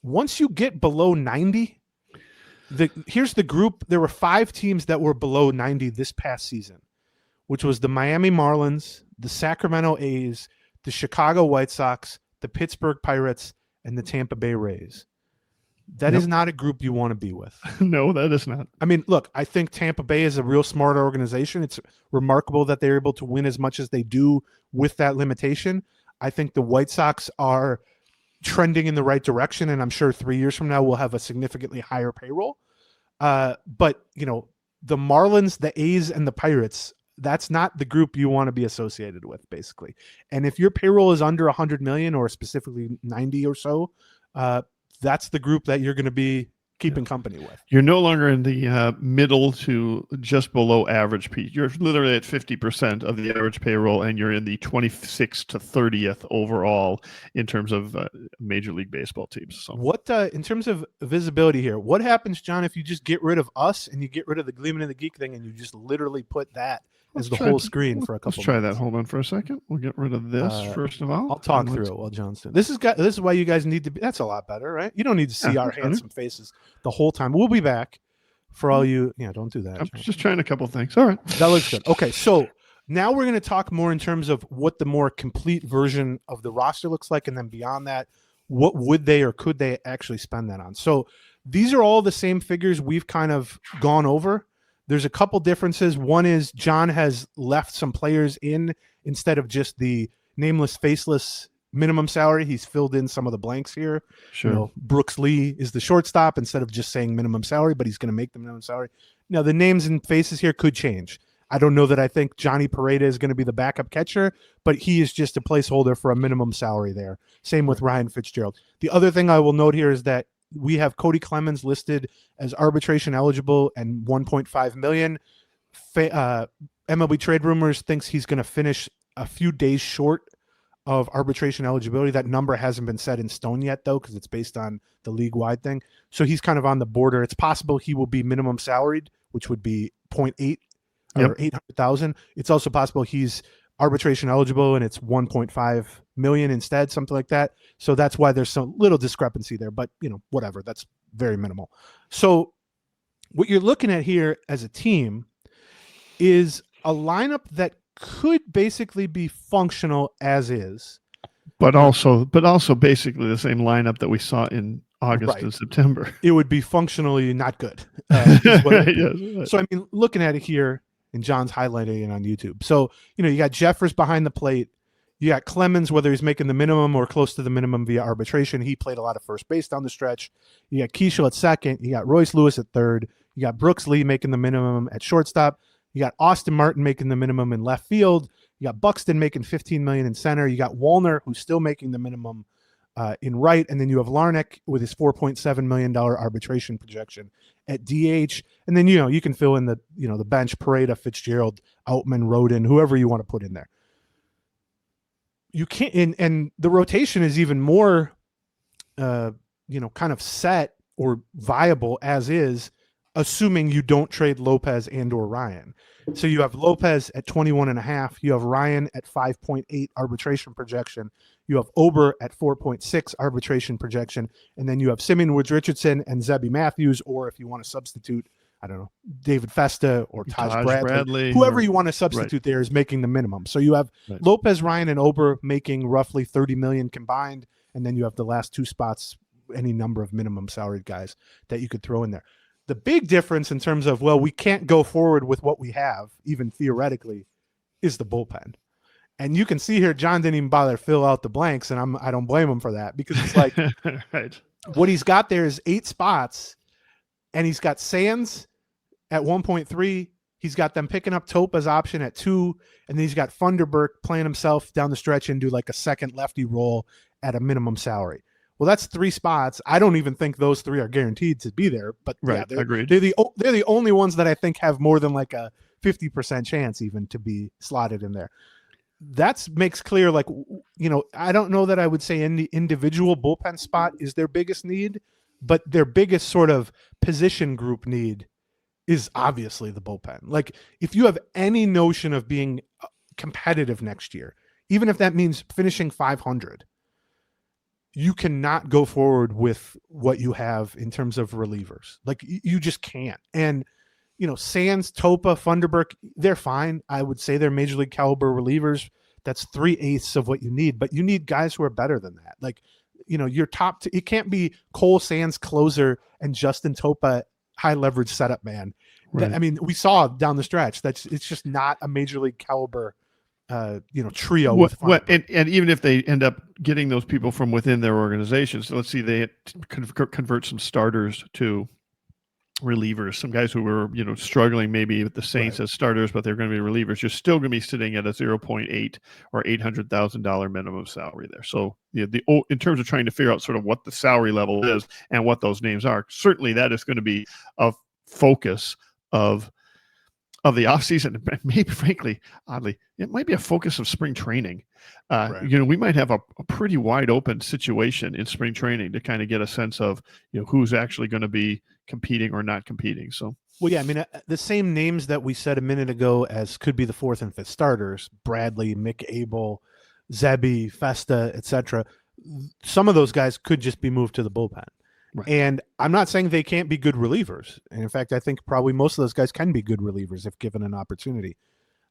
Once you get below 90, here's the group. There were 5 teams that were below 90 this past season, which was the Miami Marlins, the Sacramento A's, the Chicago White Sox, the Pittsburgh Pirates, and the Tampa Bay Rays. That Yep. is not a group you want to be with. No, that is not. I mean, look, I think Tampa Bay is a real smart organization. It's remarkable that they're able to win as much as they do with that limitation. I think the White Sox are trending in the right direction, and I'm sure 3 years from now we'll have a significantly higher payroll. But, the Marlins, the A's, and the Pirates, that's not the group you want to be associated with, basically. And if your payroll is under 100 million or specifically 90 or so, that's the group that you're going to be keeping company with. You're no longer in the middle to just below average peak. You're literally at 50% of the average payroll, and you're in the 26th to 30th overall in terms of Major League Baseball teams. So, what in terms of visibility here, what happens, John, if you just get rid of us and you get rid of the Gleeman and the Geek thing, and you just literally put that as the whole screen for a couple? Let's try minutes. that. Hold on for a second. We'll get rid of this first of all. I'll talk through it while John's doing. This is why you guys need to be. That's a lot better, right? You don't need to see our handsome faces the whole time. We'll be back for all you. Yeah, don't do that. I'm just trying a couple things. All right, that looks good. Okay, so now we're going to talk more in terms of what the more complete version of the roster looks like, and then beyond that, what would they or could they actually spend that on? So these are all the same figures we've kind of gone over. There's a couple differences. One is John has left some players in instead of just the nameless, faceless minimum salary. He's filled in some of the blanks here. Sure. Brooks Lee is the shortstop instead of just saying minimum salary, but he's going to make the minimum salary. Now, the names and faces here could change. I don't know that I think Johnny Pareda is going to be the backup catcher, but he is just a placeholder for a minimum salary there. Same with Ryan Fitzgerald. The other thing I will note here is that we have Cody Clemens listed as arbitration eligible and 1.5 million. MLB Trade Rumors thinks he's going to finish a few days short of arbitration eligibility. That number hasn't been set in stone yet, though, because it's based on the league-wide thing. So he's kind of on the border. It's possible he will be minimum salaried, which would be 0.8 or 800,000. It's also possible he's arbitration eligible and it's 1.5 million instead, something like that. So that's why there's some little discrepancy there, but whatever, that's very minimal. So what you're looking at here as a team is a lineup that could basically be functional as is, but also basically the same lineup that we saw in August and September. It would be functionally not good. So I mean, looking at it here, and John's highlighting it on YouTube. So, you got Jeffers behind the plate. You got Clemens, whether he's making the minimum or close to the minimum via arbitration. He played a lot of first base down the stretch. You got Keishel at second. You got Royce Lewis at third. You got Brooks Lee making the minimum at shortstop. You got Austin Martin making the minimum in left field. You got Buxton making $15 million in center. You got Wallner, who's still making the minimum in right. And then you have Larnach with his $4.7 million arbitration projection at DH. And then, you can fill in the bench, Pareda, Fitzgerald, Outman, Rodin, whoever you want to put in there. You can't, and the rotation is even more, kind of set or viable as is, assuming you don't trade Lopez and or Ryan. So you have Lopez at 21.5. You have Ryan at 5.8 arbitration projection. You have Ober at 4.6 arbitration projection. And then you have Simeon Woods-Richardson and Zebby Matthews, or if you want to substitute, I don't know, David Festa or Taj Bradley, whoever you want to substitute there is making the minimum. So you have Lopez, Ryan, and Ober making roughly $30 million combined. And then you have the last two spots, any number of minimum salaried guys that you could throw in there. The big difference in terms of, we can't go forward with what we have, even theoretically, is the bullpen. And you can see here, John didn't even bother to fill out the blanks, and I don't blame him for that, because it's like what he's got there is 8 spots, and he's got Sands at 1.3. He's got them picking up Tope as option at 2, and then he's got Funderburk playing himself down the stretch and do like a second lefty role at a minimum salary. Well, that's 3 spots. I don't even think those 3 are guaranteed to be there, but they're the only ones that I think have more than like a 50% chance even to be slotted in there. that makes clear, like, I don't know that I would say any individual bullpen spot is their biggest need, but their biggest sort of position group need is obviously the bullpen. Like, if you have any notion of being competitive next year, even if that means finishing 500, you cannot go forward with what you have in terms of relievers. Like, you just can't. And, Sands, Topa, Funderburk, they're fine. I would say they're major league caliber relievers. That's 3/8 of what you need, but you need guys who are better than that. Like, your top, it can't be Cole Sands closer and Justin Topa high leverage setup man. Right. I mean, we saw down the stretch it's just not a major league caliber trio. And even if they end up getting those people from within their organization, so let's see, they convert some starters to relievers, some guys who were struggling maybe with the Saints as starters, but they're going to be relievers. You're still going to be sitting at a 0.8 or $800,000 minimum salary there. So in terms of trying to figure out sort of what the salary level is and what those names are, certainly that is going to be a focus of the offseason. Maybe, frankly, oddly, it might be a focus of spring training. We might have a pretty wide open situation in spring training to kind of get a sense of who's actually going to be competing or not competing. So, well, yeah, I mean, the same names that we said a minute ago as could be the fourth and fifth starters: Bradley, Mick Abel, Zebby, Festa, etc. Some of those guys could just be moved to the bullpen. Right. And I'm not saying they can't be good relievers. And in fact, I think probably most of those guys can be good relievers if given an opportunity.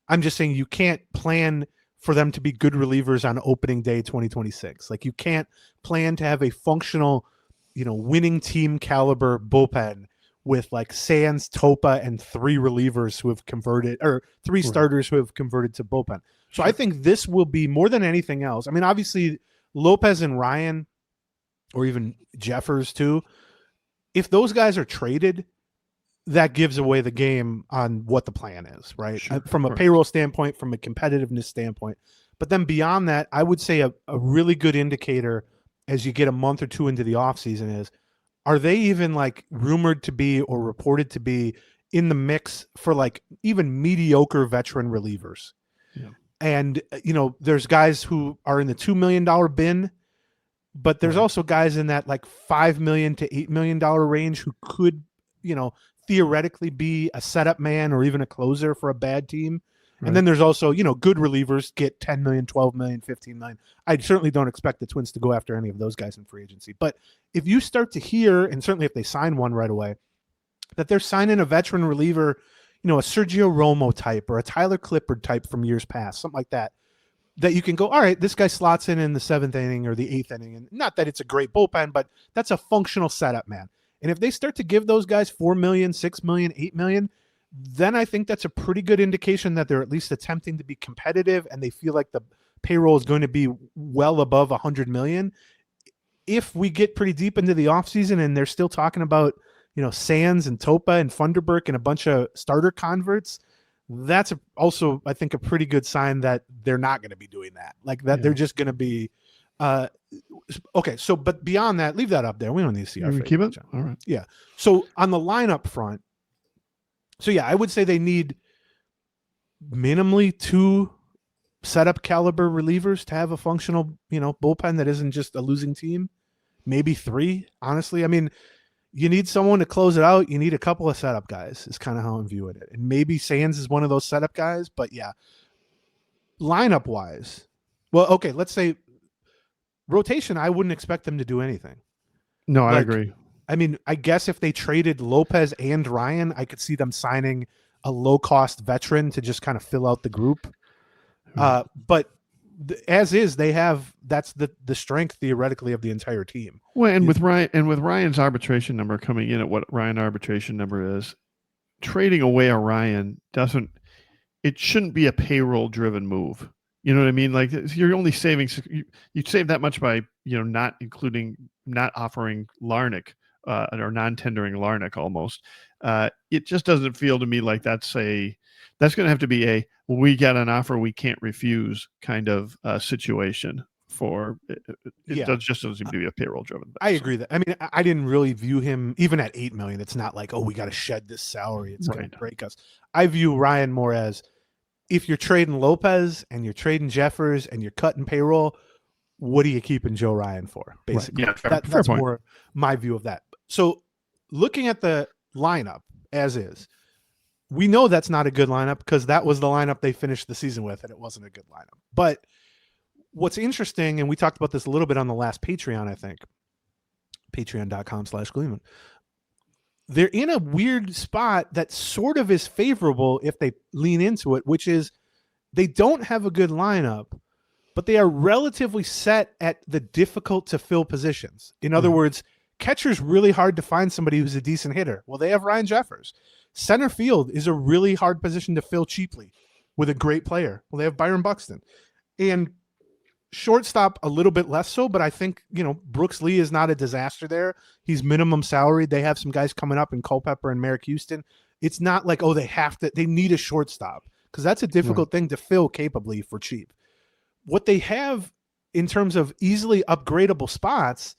I'm just saying you can't plan for them to be good relievers on opening day 2026. Like, you can't plan to have a functional, winning team caliber bullpen with like Sands, Topa, and 3 relievers who have converted, or 3 starters who have converted to bullpen. So I think this will be more than anything else. I mean, obviously Lopez and Ryan, or even Jeffers too, if those guys are traded, that gives away the game on what the plan is, right? From a payroll standpoint, from a competitiveness standpoint. But then beyond that, I would say a really good indicator as you get a month or two into the offseason is, are they even like rumored to be or reported to be in the mix for like even mediocre veteran relievers? Yeah. And, there's guys who are in the $2 million bin, but there's also guys in that like $5 million to $8 million range who could, theoretically be a setup man or even a closer for a bad team. Right. And then there's also, good relievers get 10 million, 12 million, 15 million. I certainly don't expect the Twins to go after any of those guys in free agency. But if you start to hear, and certainly if they sign one right away, that they're signing a veteran reliever, a Sergio Romo type or a Tyler Clippard type from years past, something like that, that you can go, all right, this guy slots in the 7th inning or the 8th inning. And not that it's a great bullpen, but that's a functional setup, man. And if they start to give those guys 4 million, 6 million, 8 million, then I think that's a pretty good indication that they're at least attempting to be competitive and they feel like the payroll is going to be well above 100 million. If we get pretty deep into the offseason and they're still talking about, Sands and Topa and Funderburk and a bunch of starter converts, that's also, I think, a pretty good sign that they're not going to be doing that. Like that, They're just going to be okay. So, but beyond that, leave that up there. We don't need to see our keep it. All right. Yeah. So on the lineup front, I would say they need minimally 2 setup caliber relievers to have a functional, bullpen that isn't just a losing team. Maybe 3. Honestly, I mean, you need someone to close it out. You need a couple of setup guys is kind of how I'm viewing it. And maybe Sands is one of those setup guys, but yeah, lineup wise, well, okay, let's say rotation. I wouldn't expect them to do anything. No, I agree. I mean, I guess if they traded Lopez and Ryan, I could see them signing a low cost veteran to just kind of fill out the group. But as is, that's the strength theoretically of the entire team. Well, and with Ryan's arbitration number coming in at what Ryan arbitration number is, trading away a Ryan shouldn't be a payroll driven move. You know what I mean? Like, you're only saving, you save that much by, not offering Larnach or non-tendering Larnach almost. It just doesn't feel to me like that's going to have to be we got an offer we can't refuse kind of situation for it. Just doesn't seem to be a payroll driven. I agree that. I mean, I didn't really view him even at 8 million. It's not like, we got to shed this salary. It's going to break us. I view Ryan more as if you're trading Lopez and you're trading Jeffers and you're cutting payroll, what are you keeping Joe Ryan for? Basically, Right. Yeah, fair that's point. more my view of that. So looking at the lineup as is, we know that's not a good lineup because that was the lineup they finished the season with, and it wasn't a good lineup. But what's interesting, and we talked about this a little bit on the last Patreon, I think, patreon.com/Gleeman. They're in a weird spot that sort of is favorable if they lean into it, which is they don't have a good lineup, but they are relatively set at the difficult to fill positions. In other words, catcher's really hard to find somebody who's a decent hitter. Well, they have Ryan Jeffers. Center field is a really hard position to fill cheaply with a great player. Well, they have Byron Buxton. And shortstop a little bit less so, but I think, Brooks Lee is not a disaster there. He's minimum salary. They have some guys coming up in Culpepper and Merrick Houston. It's not like, they need a shortstop, because that's a difficult thing to fill capably for cheap. What they have in terms of easily upgradable spots,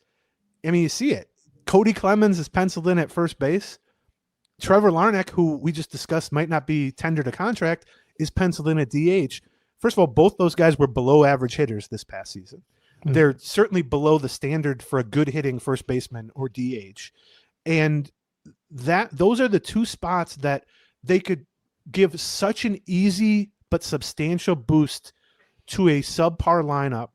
I mean, you see it. Cody Clemens is penciled in at first base. Trevor Larnach, who we just discussed might not be tendered a contract, is penciled in at DH. First of all, both those guys were below average hitters this past season. They're certainly below the standard for a good hitting first baseman or DH. And those are the two spots that they could give such an easy but substantial boost to a subpar lineup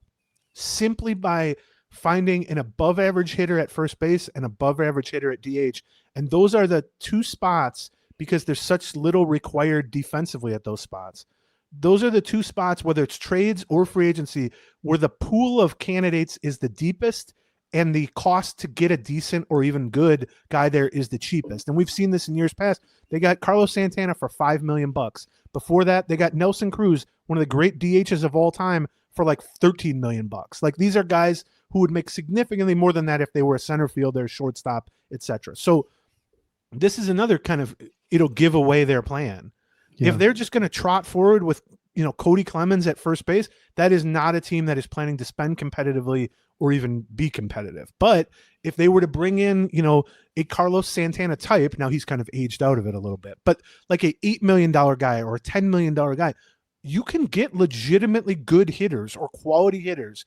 simply by finding an above average hitter at first base and above average hitter at DH. And those are the two spots, because there's such little required defensively at those spots. Those are the two spots, whether it's trades or free agency, where the pool of candidates is the deepest and the cost to get a decent or even good guy there is the cheapest. And we've seen this in years past. They got Carlos Santana for $5 million. Before that, they got Nelson Cruz, one of the great DHs of all time, for like $13 million. Like, these are guys who would make significantly more than that if they were a center fielder, shortstop, etc. So this is another kind of, it'll give away their plan. Yeah. If they're just going to trot forward with, Cody Clemens at first base, that is not a team that is planning to spend competitively or even be competitive. But if they were to bring in, a Carlos Santana type, now he's kind of aged out of it a little bit, but like a $8 million guy or a $10 million guy, you can get legitimately good hitters or quality hitters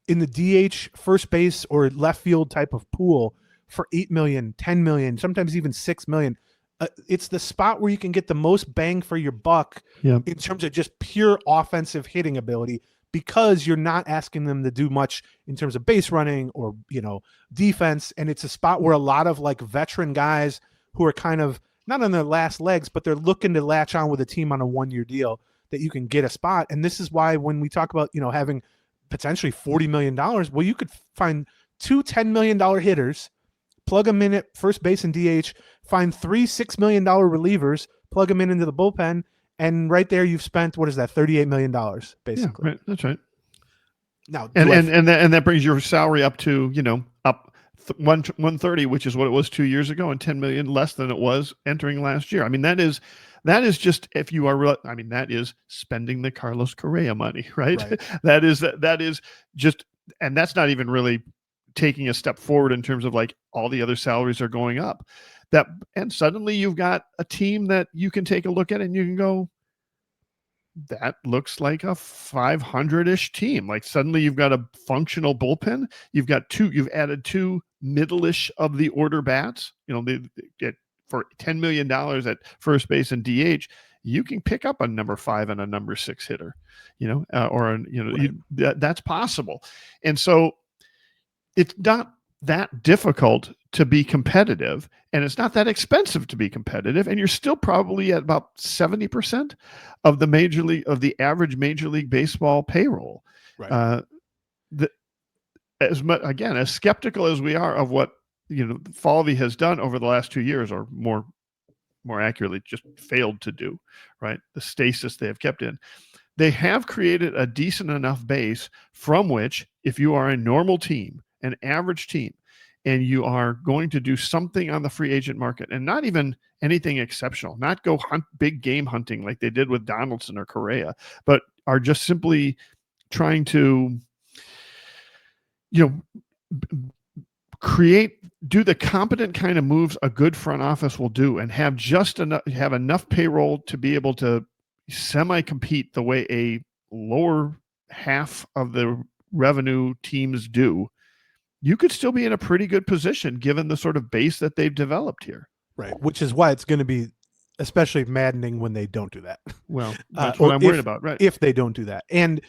in the DH, first base, or left field type of pool for $8 million, $10 million, sometimes even $6 million. It's the spot where you can get the most bang for your buck in terms of just pure offensive hitting ability, because you're not asking them to do much in terms of base running or, defense. And it's a spot where a lot of like veteran guys who are kind of not on their last legs, but they're looking to latch on with a team on a 1-year deal, that you can get a spot. And this is why when we talk about, having potentially $40 million, well, you could find two $10 million hitters, plug them in at first base and DH, find three $6 million relievers, plug them into the bullpen, and right there you've spent, what is that, $38 million, basically. Yeah, right. That's right. Now, and that brings your salary up to, up 130, which is what it was 2 years ago, and $10 million less than it was entering last year. I mean, that is just, if you are, that is spending the Carlos Correa money, right? That is just, and that's not even really taking a step forward in terms of like all the other salaries are going up. And suddenly you've got a team that you can take a look at and you can go, that looks like a 500-ish team. Like, suddenly you've got a functional bullpen. You've added two middle-ish of the order bats. They get for $10 million at first base and DH. You can pick up a number 5 and a number 6 hitter, that's possible. And so it's not that difficult to be competitive, and it's not that expensive to be competitive, and you're still probably at about 70% of the average Major League Baseball payroll. Right. As skeptical as we are of what Falvey has done over the last 2 years, or more accurately, just failed to do, right? The stasis they have kept in. They have created a decent enough base from which, if you are a normal team, an average team, and you are going to do something on the free agent market, and not even anything exceptional, not go hunt big game hunting like they did with Donaldson or Correa, but are just simply trying to, do the competent kind of moves a good front office will do, and have enough payroll to be able to semi-compete the way a lower half of the revenue teams do, you could still be in a pretty good position given the sort of base that they've developed here. Right. Which is why it's going to be especially maddening when they don't do that. Well, that's what I'm worried about, right? If they don't do that. And,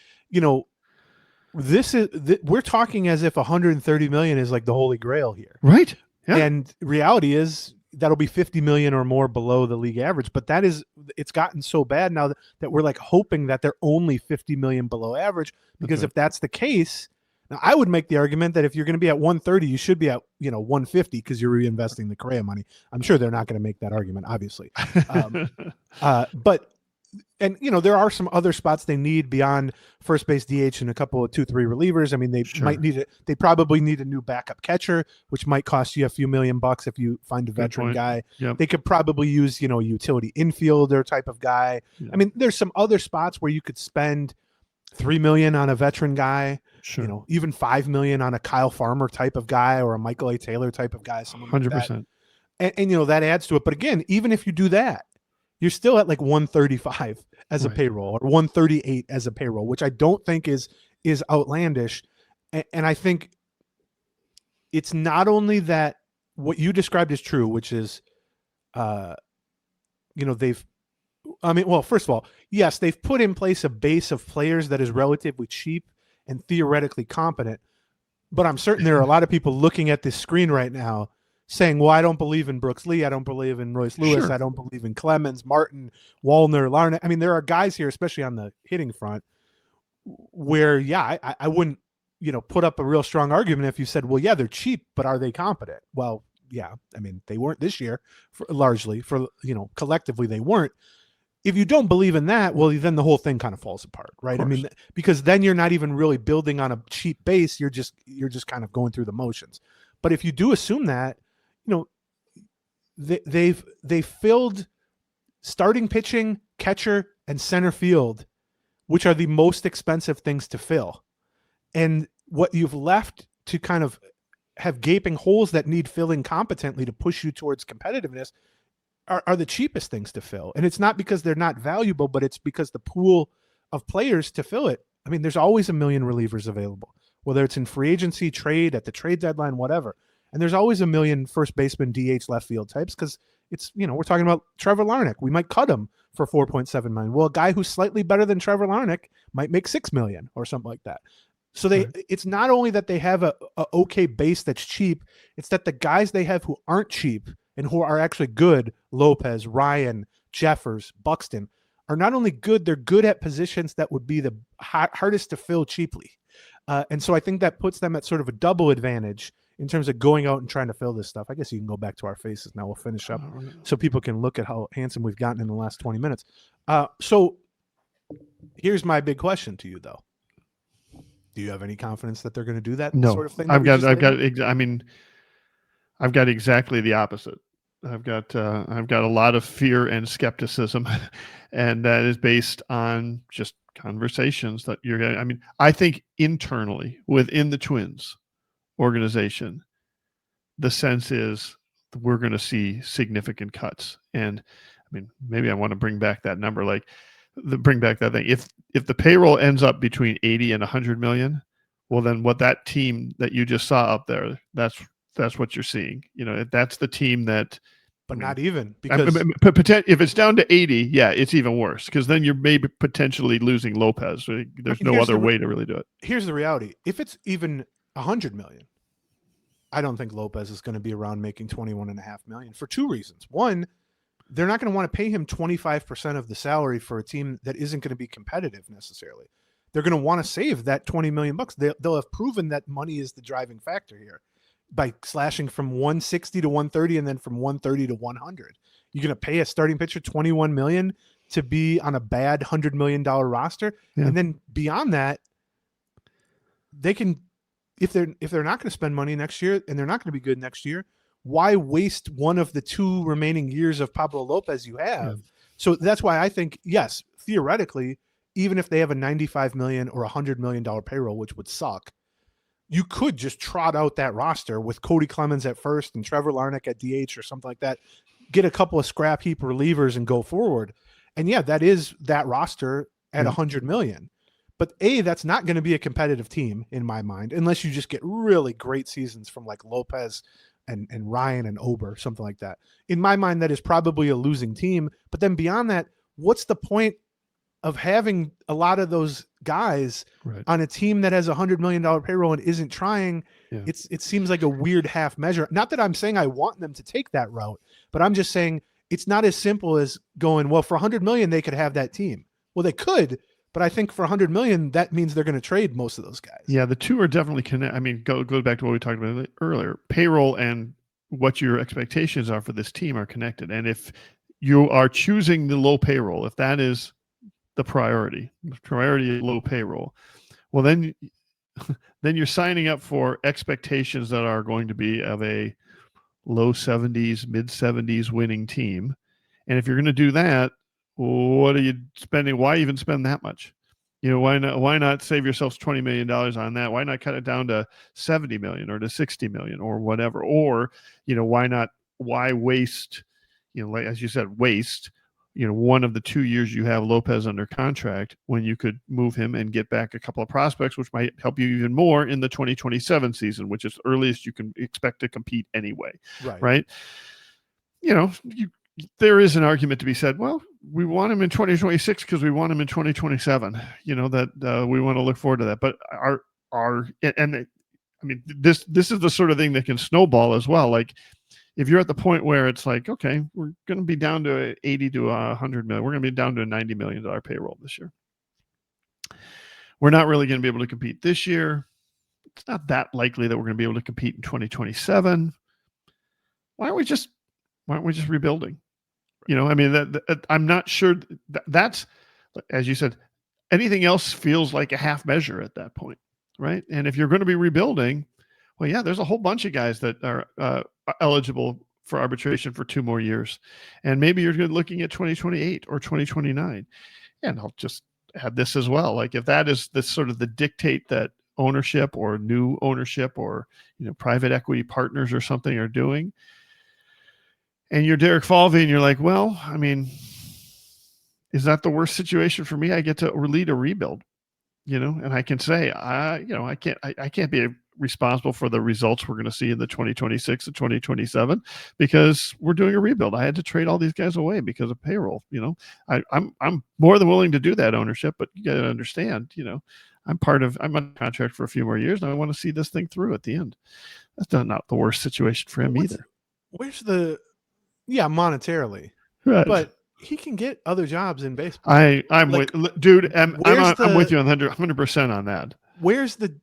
we're talking as if 130 million is like the holy grail here. Right. Yeah. And reality is that'll be 50 million or more below the league average. But it's gotten so bad now that we're like hoping that they're only 50 million below average, because if that's the case, now I would make the argument that if you're going to be at 130, you should be at 150 because you're reinvesting the Correa money. I'm sure they're not going to make that argument, obviously. But there are some other spots they need beyond first base, DH, and a couple of 2-3 relievers. I mean, they might need it. They probably need a new backup catcher, which might cost you a few $1,000,000 if you find a veteran guy. Yep. They could probably use, a utility infielder type of guy. Yeah. I mean, there's some other spots where you could spend $3 million on a veteran guy. Sure. Even $5 million on a Kyle Farmer type of guy or a Michael A. Taylor type of guy. 100%. And that adds to it. But again, even if you do that, you're still at like 135 as a payroll or 138 as a payroll, which I don't think is outlandish. And I think it's not only that what you described is true, which is, first of all, yes, they've put in place a base of players that is relatively cheap and theoretically competent. But I'm certain there are a lot of people looking at this screen right now saying, well, I don't believe in Brooks Lee. I don't believe in Royce Lewis. Sure. I don't believe in Clemens, Martin, Wallner, Larnett. I mean, there are guys here, especially on the hitting front, where, I wouldn't, put up a real strong argument if you said, well, yeah, they're cheap, but are they competent? Well, yeah. I mean, they weren't this year largely collectively they weren't. If you don't believe in that, well, then the whole thing kind of falls apart, right? I mean, because then you're not even really building on a cheap base. You're just kind of going through the motions. But if you do assume that, they filled starting pitching, catcher, and center field, which are the most expensive things to fill. And what you've left to kind of have gaping holes that need filling competently to push you towards competitiveness are the cheapest things to fill. And it's not because they're not valuable, but it's because the pool of players to fill it. I mean, there's always 1 million relievers available, whether it's in free agency, trade, at the trade deadline, whatever. And there's always 1 million first baseman, DH, left field types, because it's, we're talking about Trevor Larnach. We might cut him for $4.7 million. Well, a guy who's slightly better than Trevor Larnach might make $6 million or something like that. So it's not only that they have a okay base that's cheap, it's that the guys they have who aren't cheap and who are actually good, Lopez, Ryan, Jeffers, Buxton, are not only good, they're good at positions that would be the hardest to fill cheaply. And so I think that puts them at sort of a double advantage in terms of going out and trying to fill this stuff. I guess you can go back to our faces now. We'll finish up so people can look at how handsome we've gotten in the last 20 minutes. So here's my big question to you, though. Do you have any confidence that they're going to do that sort of thing? I've got exactly the opposite. I've got a lot of fear and skepticism, and that is based on just conversations that you're getting. I mean, I think internally within the Twins organization, the sense is we're going to see significant cuts. And I mean, maybe I want to bring back that number, bring back that thing. If the payroll ends up between 80 and 100 million, well, then what that team that you just saw up there, that's what you're seeing. That's the team that. But not even, because if it's down to 80, yeah, it's even worse, because then you're maybe potentially losing Lopez. There's no other way to really do it. Here's the reality. If it's even 100 million, I don't think Lopez is going to be around making 21.5 million for two reasons. One, they're not going to want to pay him 25% of the salary for a team that isn't going to be competitive necessarily. They're going to want to save that $20 million. They'll have proven that money is the driving factor here by slashing from 160 to 130 and then from 130 to 100. You're going to pay a starting pitcher 21 million to be on a bad $100 million roster. Yeah. And then beyond that, they can, if they're not going to spend money next year and they're not going to be good next year, why waste one of the 2 remaining years of Pablo Lopez you have? Yeah. So that's why I think, yes, theoretically, even if they have a $95 million or $100 million payroll, which would suck, you could just trot out that roster with Cody Clemens at first and Trevor Larnach at DH or something like that, get a couple of scrap heap relievers and go forward. And yeah, that is that roster at Yeah. 100 million. But that's not going to be a competitive team in my mind, unless you just get really great seasons from like Lopez and Ryan and Ober, something like that. In my mind, that is probably a losing team. But then beyond that, what's the point of having a lot of those guys Right. on a team that has $100 million payroll and isn't trying? Yeah. It seems like a weird half measure. Not that I'm saying I want them to take that route, but I'm just saying it's not as simple as going, well, for 100 million, they could have that team. Well, they could, but I think for 100 million, that means they're going to trade most of those guys. Yeah, the two are definitely connected. I mean, go back to what we talked about earlier. Payroll and what your expectations are for this team are connected. And if you are choosing the low payroll, if that is the priority is low payroll, well, then you're signing up for expectations that are going to be of a low 70s, mid 70s winning team. And if you're going to do that, what are you spending? Why even spend that much? Why not save yourselves $20 million on that? Why not cut it down to 70 million or to 60 million or whatever? Or, why waste, like, as you said, one of the 2 years you have Lopez under contract when you could move him and get back a couple of prospects, which might help you even more in the 2027 season, which is the earliest you can expect to compete anyway. Right. There is an argument to be said, well, we want him in 2026 because we want him in 2027, that we want to look forward to that. But this is the sort of thing that can snowball as well. Like, if you're at the point where it's like, okay, we're going to be down to 80 to 100 million, we're going to be down to a $90 million payroll this year. We're not really going to be able to compete this year. It's not that likely that we're going to be able to compete in 2027. Why aren't we just rebuilding? I'm not sure that's, as you said, anything else feels like a half measure at that point, right? And if you're going to be rebuilding, well, yeah, there's a whole bunch of guys that are eligible for arbitration for 2 more years. And maybe you're looking at 2028 or 2029. And I'll just add this as well. Like, if that is the sort of the dictate that ownership or new ownership or, private equity partners or something are doing, and you're Derek Falvey and you're like, well, I mean, is that the worst situation for me? I get to lead a rebuild, and I can say, I can't be responsible for the results we're going to see in the 2026 and 2027 because we're doing a rebuild. I had to trade all these guys away because of payroll. I'm more than willing to do that, ownership, but you got to understand, I'm on contract for a few more years and I want to see this thing through at the end. That's not the worst situation for him either. Where's monetarily, right? But he can get other jobs in baseball. I'm with you on 100% on that. Where's the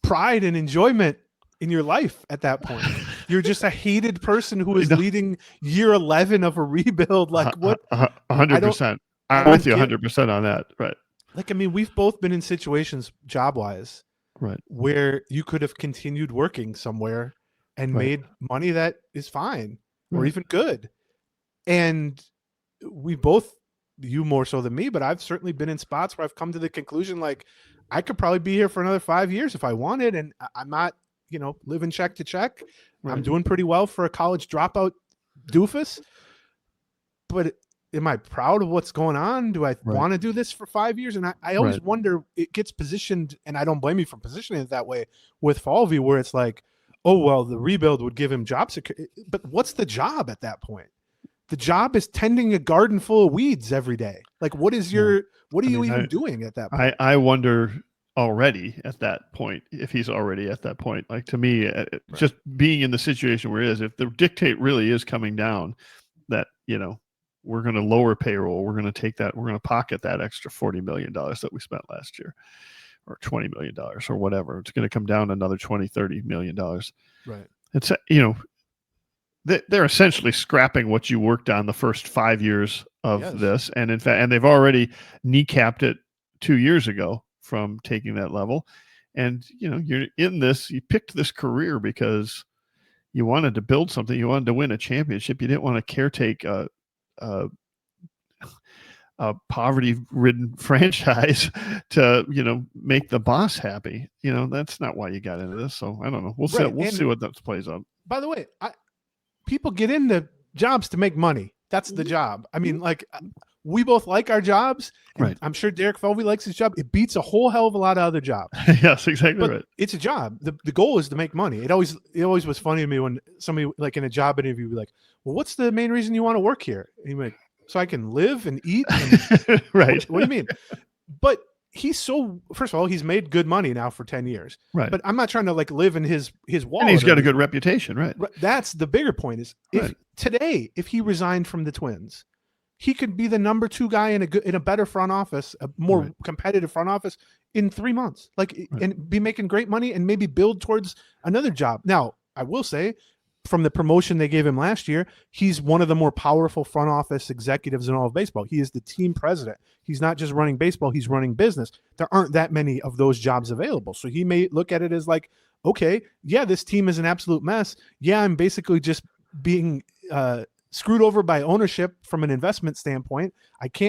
pride and enjoyment in your life at that point? You're just a hated person who is leading year 11 of a rebuild. Like, what? 100%. I'm with you 100% on that. Right. Like, I mean, we've both been in situations job-wise, right, where you could have continued working somewhere and made money that is fine or even good. And we both, you more so than me, but I've certainly been in spots where I've come to the conclusion, like, I could probably be here for another 5 years if I wanted. And I'm not, living check to check. Right. I'm doing pretty well for a college dropout doofus. But am I proud of what's going on? Do I want to do this for 5 years? And I always wonder, it gets positioned, and I don't blame you for positioning it that way with Falvey, where it's like, oh, well, the rebuild would give him job security. But what's the job at that point? The job is tending a garden full of weeds every day. Like, what are you even doing at that point? I wonder already at that point, if he's already at that point. Like, to me, just being in the situation where he is, if the dictate really is coming down that, we're going to lower payroll, we're going to pocket that extra $40 million that we spent last year, or $20 million or whatever. It's going to come down another $20-30 million. Right. It's, they're essentially scrapping what you worked on the first 5 years of this. And in fact, and they've already kneecapped it 2 years ago from taking that level. And, you're in this, you picked this career because you wanted to build something. You wanted to win a championship. You didn't want to caretake a poverty-ridden franchise to, make the boss happy. That's not why you got into this. So I don't know. We'll see what that plays out. By the way, people get into jobs to make money. That's the job. I mean, like, we both like our jobs. And Right. I'm sure Derek Felvey likes his job. It beats a whole hell of a lot of other jobs. Yes, exactly But right. it's a job. The goal is to make money. It always was funny to me when somebody like in a job interview would be like, well, what's the main reason you want to work here? And you're like, so I can live and eat. And Right. what do you mean? But first of all, he's made good money now for 10 years. Right. But I'm not trying to like live in his wallet. And he's got a good reputation, right? That's the bigger point is if he resigned from the Twins, he could be the number 2 guy in a better front office, a more competitive front office in 3 months, and be making great money and maybe build towards another job. Now, I will say, from the promotion they gave him last year, he's one of the more powerful front office executives in all of baseball. He is the team president. He's not just running baseball, he's running business. There aren't that many of those jobs available. So he may look at it as like, okay, yeah, this team is an absolute mess. Yeah, I'm basically just being screwed over by ownership from an investment standpoint.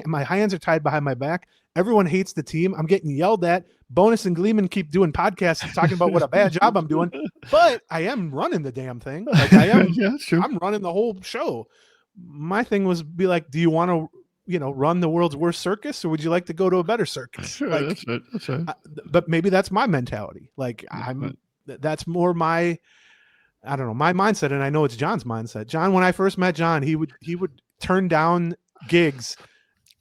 My hands are tied behind my back. Everyone hates the team. I'm getting yelled at. Bonus and Gleeman keep doing podcasts talking about what a bad job I'm doing, but I am running the damn thing. Like I am. Yeah, that's true. I'm running the whole show. My thing was be like, do you want to, run the world's worst circus, or would you like to go to a better circus? Sure, Like, that's right. That's right. but maybe that's my mentality. Like that's more my, I don't know, my mindset. And I know it's John's mindset. John, when I first met John, he would turn down gigs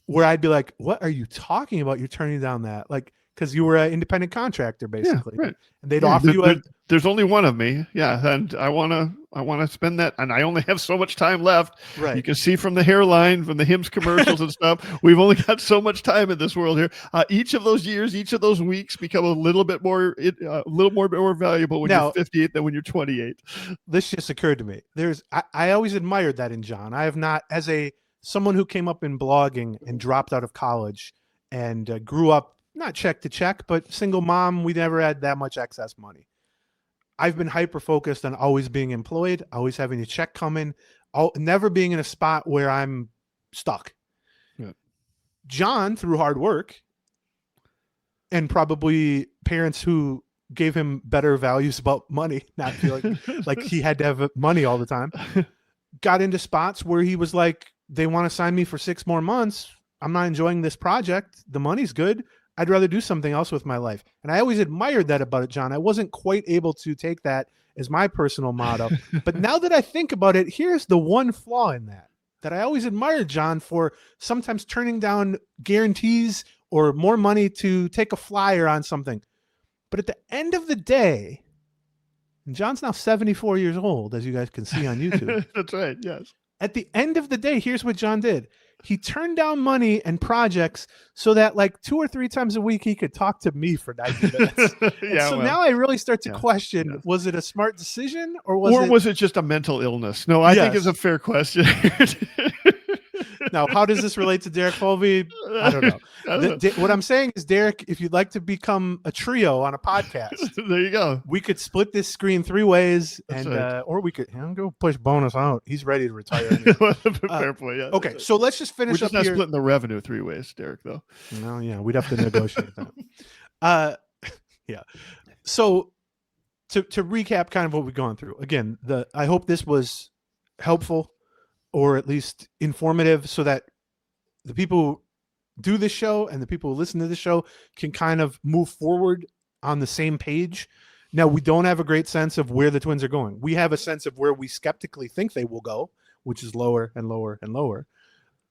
where I'd be like, what are you talking about? You're turning down that, like, because you were an independent contractor, basically. Yeah, right. And they'd offer you there's only one of me. Yeah. And I want to spend that. And I only have so much time left. Right. You can see from the hairline, from the Hims commercials and stuff, we've only got so much time in this world here. Each of those years, each of those weeks become a little more valuable when you're 58 than when you're 28. This just occurred to me. I always admired that in John. I have not, as someone who came up in blogging and dropped out of college and grew up not check to check, but single mom, we never had that much excess money. I've been hyper focused on always being employed, always having a check coming, never being in a spot where I'm stuck. Yeah. John, through hard work and probably parents who gave him better values about money, not feeling like he had to have money all the time, got into spots where he was like, they want to sign me for 6 more months. I'm not enjoying this project. The money's good. I'd rather do something else with my life. And I always admired that about it, John. I wasn't quite able to take that as my personal motto. But now that I think about it, here's the one flaw in that I always admired John for sometimes turning down guarantees or more money to take a flyer on something. But at the end of the day, and John's now 74 years old, as you guys can see on YouTube. That's right. Yes. At the end of the day, here's what John did. He turned down money and projects so that like 2 or 3 times a week he could talk to me for 90 minutes. Now I really start to question, was it a smart decision or was it just a mental illness? No, I think it's a fair question. Now, how does this relate to Derek Folvey? I don't know. What I'm saying is, Derek, if you'd like to become a trio on a podcast, there you go. We could split this screen 3 ways, That's and right. Or we could go push Bonus out. He's ready to retire. Fair point. Yeah. Okay, so let's just finish We're just up not here. Splitting the revenue 3 ways, Derek. Though. No, yeah, we'd have to negotiate that. Yeah. So to recap, kind of what we've gone through. Again, I hope this was helpful, or at least informative, so that the people who do this show and the people who listen to the show can kind of move forward on the same page. Now, we don't have a great sense of where the Twins are going. We have a sense of where we skeptically think they will go, which is lower and lower and lower.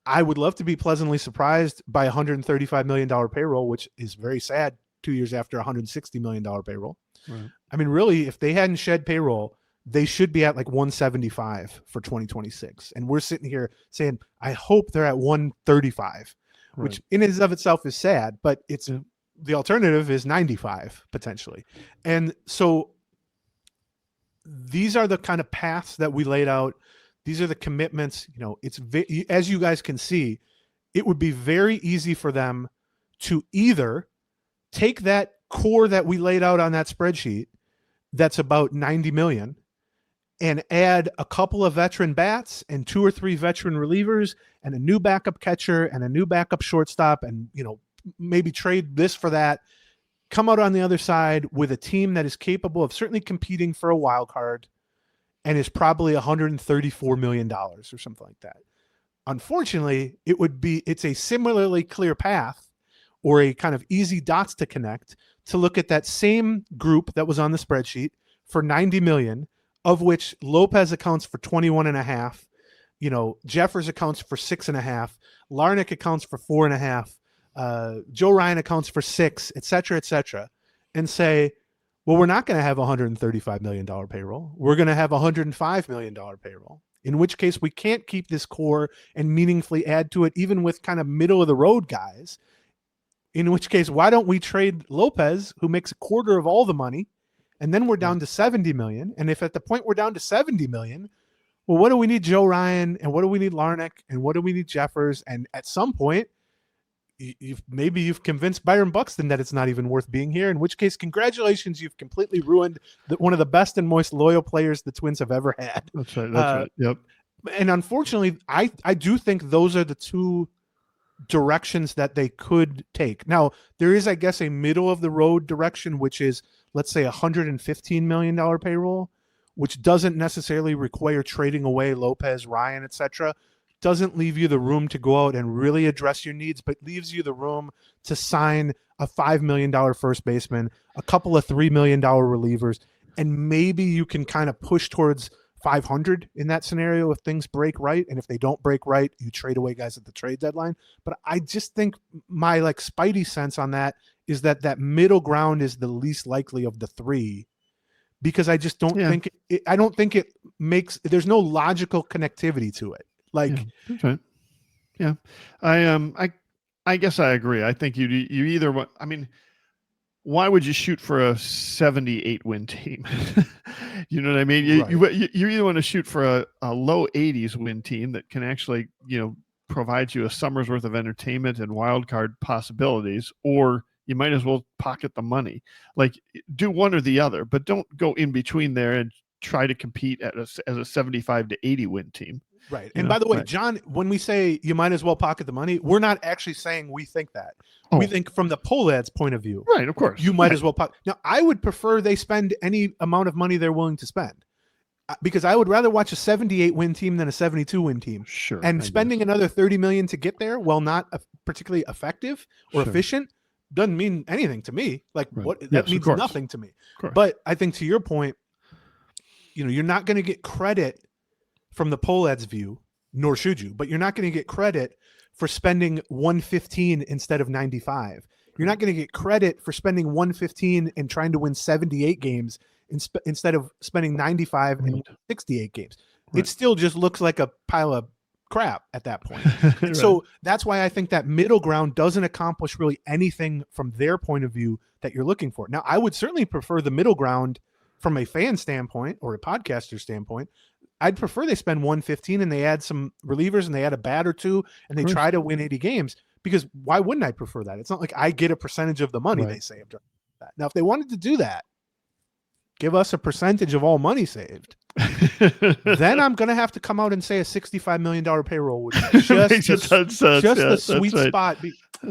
I would love to be pleasantly surprised by $135 million payroll, which is very sad 2 years after $160 million payroll. Right. I mean, really, if they hadn't shed payroll, they should be at like 175 for 2026. And we're sitting here saying, I hope they're at 135, which in and of itself is sad, but the alternative is 95 potentially. And so these are the kind of paths that we laid out. These are the commitments. As you guys can see, it would be very easy for them to either take that core that we laid out on that spreadsheet, that's about 90 million, and add a couple of veteran bats and 2 or 3 veteran relievers and a new backup catcher and a new backup shortstop, and maybe trade this for that, come out on the other side with a team that is capable of certainly competing for a wild card and is probably $134 million or something like that. Unfortunately, it's a similarly clear path or a kind of easy dots to connect to look at that same group that was on the spreadsheet for 90 million, of which Lopez accounts for 21.5. Jeffers accounts for 6.5. Larnach accounts for 4.5. Joe Ryan accounts for 6, et cetera, and say, well, we're not going to have a $135 million payroll. We're going to have a $105 million payroll, in which case we can't keep this core and meaningfully add to it, even with kind of middle of the road guys. In which case, why don't we trade Lopez, who makes a quarter of all the money, and then we're down to 70 million. And if at the point we're down to 70 million, well, what do we need Joe Ryan, and what do we need Larnach, and what do we need Jeffers? And at some point, maybe you've convinced Byron Buxton that it's not even worth being here, in which case, congratulations, you've completely ruined one of the best and most loyal players the Twins have ever had. That's right. That's right. Yep. And unfortunately, I do think those are the two directions that they could take. Now, there is, I guess, a middle of the road direction, which is, let's say, $115 million payroll, which doesn't necessarily require trading away Lopez, Ryan, etc. Doesn't leave you the room to go out and really address your needs, but leaves you the room to sign a $5 million first baseman, a couple of $3 million relievers, and maybe you can kind of push towards 500 in that scenario if things break right. And if they don't break right, you trade away guys at the trade deadline. But I just think my spidey sense on that is that middle ground is the least likely of the three, because I just don't think I don't think it makes, there's no logical connectivity to it. That's right. Yeah. I guess I agree. I think you either want, why would you shoot for a 78 win team? You know what I mean? You either want to shoot for a low 80s win team that can actually, provide you a summer's worth of entertainment and wild card possibilities, or you might as well pocket the money. Do one or the other, but don't go in between there and try to compete as a 75 to 80 win team. Right. And by the way, John, when we say you might as well pocket the money, we're not actually saying we think that. We think from the Pohlads point of view. Right, of course. You might as well pocket. Now, I would prefer they spend any amount of money they're willing to spend, because I would rather watch a 78 win team than a 72 win team. Sure. And spending another 30 million to get there, while not particularly effective or efficient, doesn't mean anything to me. That means nothing to me. But I think, to your point, you're not going to get credit from the Pohlads view, nor should you, but you're not going to get credit for spending 115 instead of 95. You're not going to get credit for spending 115 and trying to win 78 games instead of spending 95 and 68 games. It still just looks like a pile of crap at that point. And so that's why I think that middle ground doesn't accomplish really anything from their point of view that you're looking for. Now, I would certainly prefer the middle ground from a fan standpoint or a podcaster standpoint. I'd prefer they spend 115 and they add some relievers and they add a bat or two and they try to win 80 games, because why wouldn't I prefer that? It's not like I get a percentage of the money they saved. Now, if they wanted to do that, give us a percentage of all money saved. Then I'm going to have to come out and say a $65 million payroll would be just a sweet spot.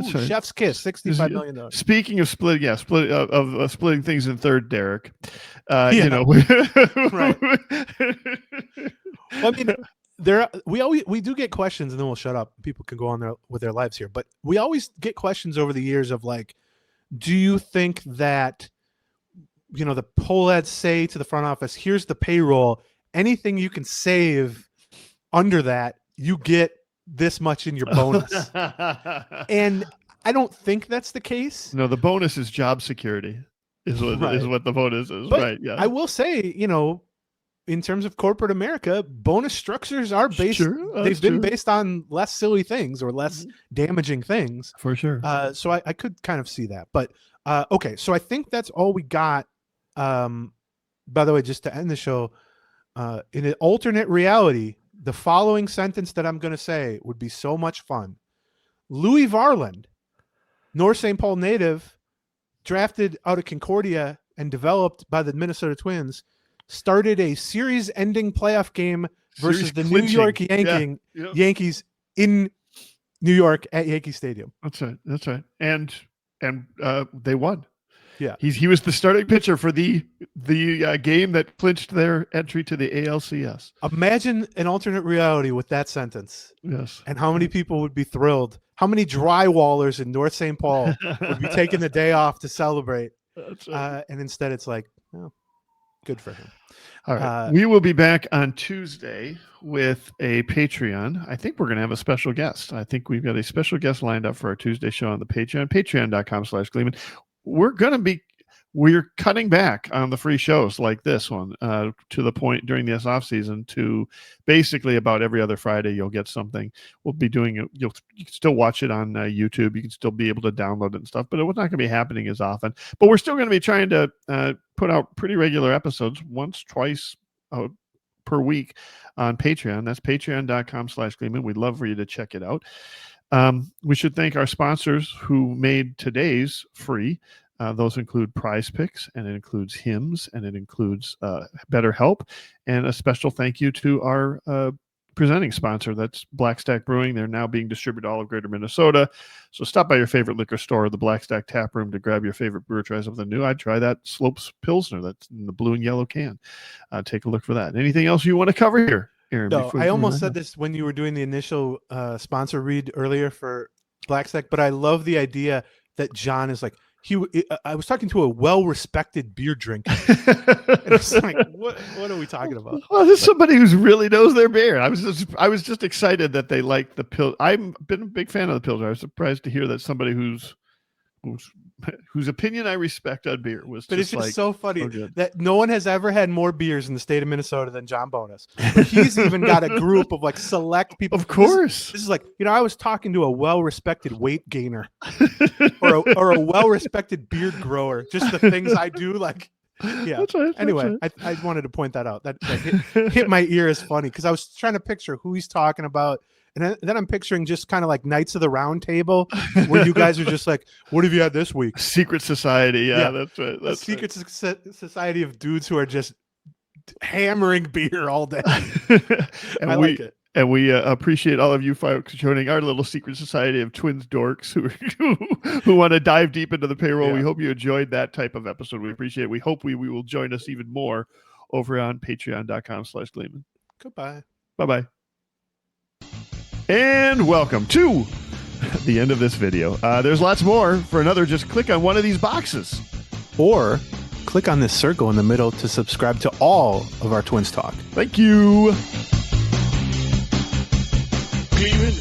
Chef's kiss, $65 million. Speaking of splitting things in third, Derek. Right. We do get questions, and then we'll shut up. People can go on there with their lives here, but we always get questions over the years of do you think that the Pohlads say to the front office, here's the payroll, anything you can save under that, you get this much in your bonus. And I don't think that's the case. No, the bonus is job security is what the bonus is. But right. Yeah. I will say, in terms of corporate America, bonus structures are based, they've been based on less silly things or less damaging things. For sure. So I could kind of see that. But okay, so I think that's all we got. By the way, just to end the show, in an alternate reality, the following sentence that I'm going to say would be so much fun. Louis Varland, North St. Paul native, drafted out of Concordia and developed by the Minnesota Twins, started a series-ending playoff game versus the New York Yankees in New York at Yankee Stadium. That's right. And they won. Yeah. He was the starting pitcher for the game that clinched their entry to the ALCS. Imagine an alternate reality with that sentence. Yes. And how many people would be thrilled? How many drywallers in North St. Paul would be taking the day off to celebrate? That's right. And instead it's like, oh, good for him. All right. We will be back on Tuesday with a Patreon. I think we're going to have a special guest. I think we've got a special guest lined up for our Tuesday show on the Patreon, patreon.com/Gleeman. We're cutting back on the free shows like this one to the point during this off season to basically about every other Friday you'll get something. We'll be doing it. You can still watch it on YouTube. You can still be able to download it and stuff, but it's not going to be happening as often. But we're still going to be trying to put out pretty regular episodes twice per week on Patreon. That's patreon.com/Gleeman. We'd love for you to check it out. We should thank our sponsors who made today's free. Those include Prize Picks, and it includes Hymns, and it includes BetterHelp, and a special thank you to our presenting sponsor. That's Black Stack Brewing. They're now being distributed all of Greater Minnesota. So stop by your favorite liquor store or the Black Stack Tap Room to grab your favorite brewer. Try something new. I'd try that Slopes Pilsner that's in the blue and yellow can. Take a look for that. Anything else you want to cover here, Aaron? No, I almost said this when you were doing the initial sponsor read earlier for Black Stack, but I love the idea that John is like, I was talking to a well-respected beer drinker. And it's like, what are we talking about? Well, this is somebody who really knows their beer. I was just excited that they like the pill. I've been a big fan of the Pilsner. I was surprised to hear that somebody whose opinion I respect on beer was. But it's just like, so funny good. that no one has ever had more beers in the state of Minnesota than John Bonus. But he's even got a group of like select people. Of course, this is like, I was talking to a well-respected weight gainer or a well-respected beard grower. Just the things I do, like, yeah. That's right, anyway, right. I wanted to point that out. That hit my ear as funny because I was trying to picture who he's talking about. And then I'm picturing just kind of like Knights of the Round Table, where you guys are just like, "What have you had this week?" Secret society, yeah. That's right. That's secret society of dudes who are just hammering beer all day. And I like it. And we appreciate all of you folks joining our little secret society of twins dorks who want to dive deep into the payroll. Yeah. We hope you enjoyed that type of episode. We appreciate it. We hope we will join us even more over on patreon.com/Gleeman. Goodbye. Bye-bye. And welcome to the end of this video. There's lots more. For another, just click on one of these boxes. Or click on this circle in the middle to subscribe to all of our Twins Talk. Thank you. Gleeman